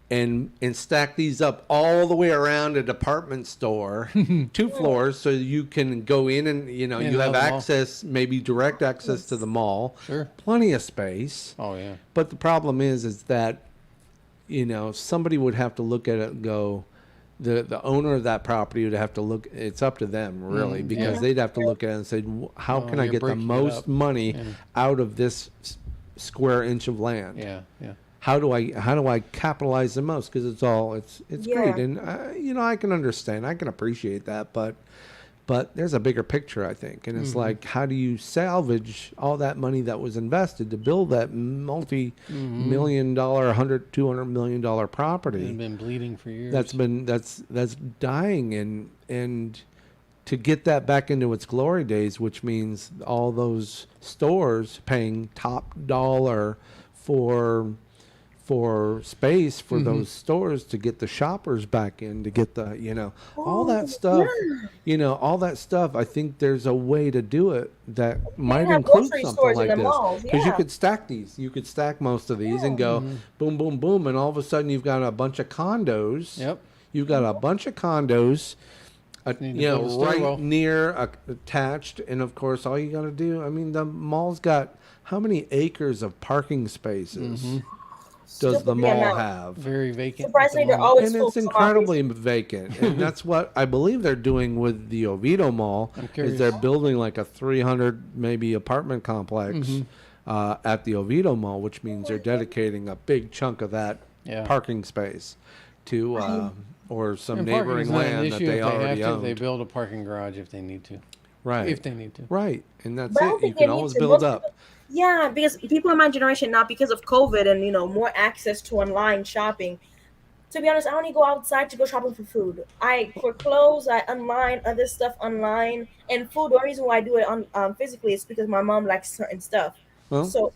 and stack these up all the way around a department store, 2 floors, so you can go in and you and have out the mall. access, maybe direct access to the mall. Sure. Plenty of space. Oh yeah. But the problem is that somebody would have to look at it and go, the owner of that property would have to look. It's up to them really, because they'd have to look at it and say, how can I you're get the breaking it most up. money Yeah. out of this square inch of land? Yeah. Yeah. How do I capitalize the most? Because it's great, and I can understand, I can appreciate that, but there's a bigger picture, I think, and it's like, how do you salvage all that money that was invested to build that multi-million dollar, $200 million property? It's been bleeding for years. That's dying, and to get that back into its glory days, which means all those stores paying top dollar for space for those stores to get the shoppers back in, to get the all that stuff, all that stuff. I think there's a way to do it that might have include grocery something stores like in the this, malls, because you yeah. could stack these. You could stack most of these and go boom, boom, boom, and all of a sudden you've got a bunch of condos. Yep. You've got a bunch of condos. Need to build a stairwell. Right near attached, and of course, all you got to do. I mean, the mall's got how many acres of parking spaces does the Stupid mall amount. have? Very vacant. Surprisingly, at the they're moment. always And full it's for some incredibly vacant, and that's what I believe they're doing with the Oviedo Mall. I'm Is curious. they're building like a 300 maybe apartment complex at the Oviedo Mall, which means they're dedicating a big chunk of that Yeah. parking space to or some And parking neighboring is not an land that issue they if have already to. own. They build a parking garage if they need to. Right. If they need to. Right, and that's But I don't it. You think they can need always to. build Most up. Yeah, because people in my generation now, because of COVID and more access to online shopping. To be honest, I only go outside to go shopping for food. For clothes, I online other stuff online, and food. The reason why I do it on physically is because my mom likes certain stuff. Well, So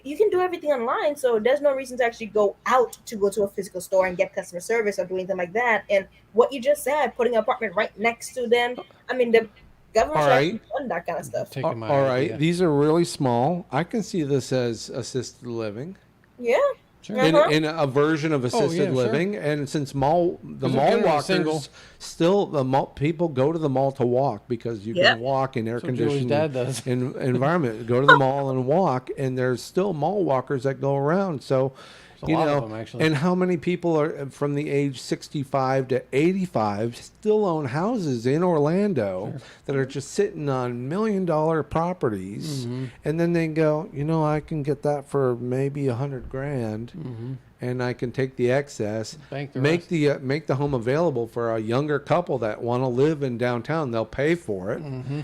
you can do everything online. So there's no reason to actually go out to go to a physical store and get customer service or do anything like that. And what you just said, putting an apartment right next to them. I mean, the government All should right. actually fund that kind of stuff. Taking my all right, idea. these are really small. I can see this as assisted living, Yeah. Sure. Uh-huh. in a version of assisted sure. living. And since the mall generally walkers single. still the mall people go to the mall to walk, because you Yep. can walk in air That's what Julie's conditioned dad does. environment. Go to the mall and walk, and there's still mall walkers that go around. So There's a lot of them, actually. and how many people are from the age 65 to 85 still own houses in Orlando that are just sitting on $1 million properties, Mm-hmm. and then they go, I can get that for maybe $100,000, and I can take the excess, Bank the make rest. make the home available for a younger couple that want to live in downtown. They'll pay for it, Mm-hmm.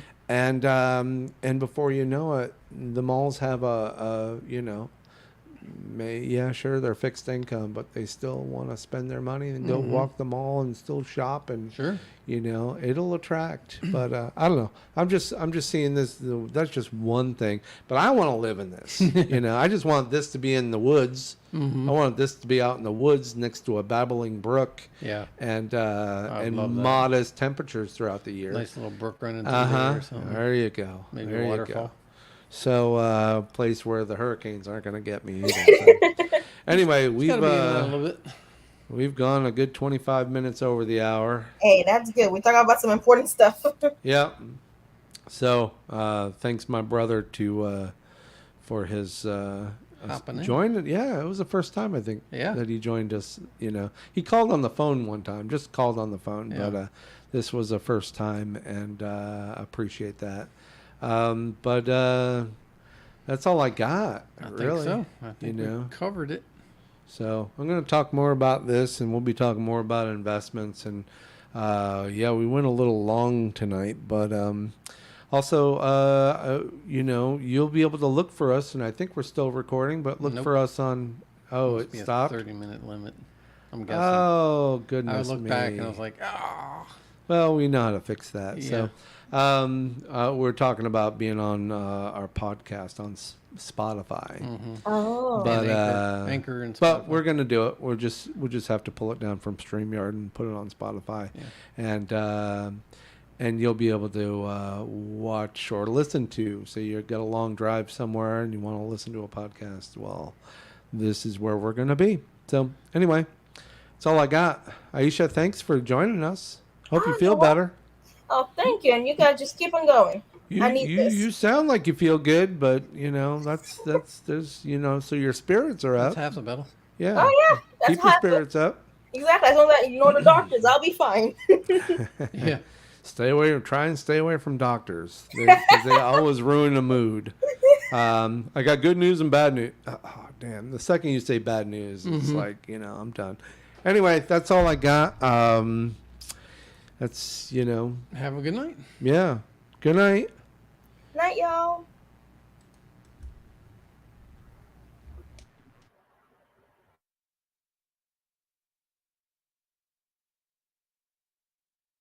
and before you know it, the malls have a sure, they're fixed income, but they still want to spend their money and go walk the mall and still shop, and Sure. it'll attract. But I don't know. I'm just seeing this. That's just one thing. But I want to live in this. I just want this to be in the woods. Mm-hmm. I want this to be out in the woods next to a babbling brook, Yeah. and love that. modest temperatures throughout the year. Nice little brook running through Uh there huh. or something. There you go. Maybe there a you waterfall. go. So, place where the hurricanes aren't going to get me either. So. Anyway, It's gotta be in there a little bit. we've gone a good 25 minutes over the hour. Hey, that's good. We're talking about some important stuff. Yeah. So, thanks my brother for his Hopping in. joining. Yeah, it was the first time I think Yeah. that he joined us. He called on the phone one time, just called on the phone, Yeah. but this was the first time, and appreciate that. But that's all I got. I really. think so. I think we know. covered it. So I'm going to talk more about this, and we'll be talking more about investments. And we went a little long tonight, but also, you'll be able to look for us, and I think we're still recording, but look Nope. for us on. Oh, Must it be a stopped. 30-minute limit. I'm guessing. Oh goodness I looked me! back and I was like, Well, we know how to fix that. Yeah. So, we're talking about being on our podcast on Spotify. Mm-hmm. Oh. But Anchor and but Spotify. we're gonna do it. We'll just have to pull it down from StreamYard and put it on Spotify, and you'll be able to watch or listen to. So you've got a long drive somewhere and you want to listen to a podcast. Well, this is where we're gonna be. So anyway, that's all I got. Aisha, thanks for joining us. Hope you Oh, feel you're welcome. better. Oh, thank you. And you guys just keep on going. You, I need this. you sound like you feel good, but that's there's so your spirits are That's up. half the battle. Yeah. Oh, yeah. That's Keep your half the- spirits up. Exactly. As long as I ignore the doctors, I'll be fine. Yeah. Try and stay away from doctors. 'Cause they always ruin the mood. I got good news and bad news. Oh, damn. The second you say bad news, it's like, I'm done. Anyway, that's all I got. That's, Have a good night. yeah. Good night. Night, y'all.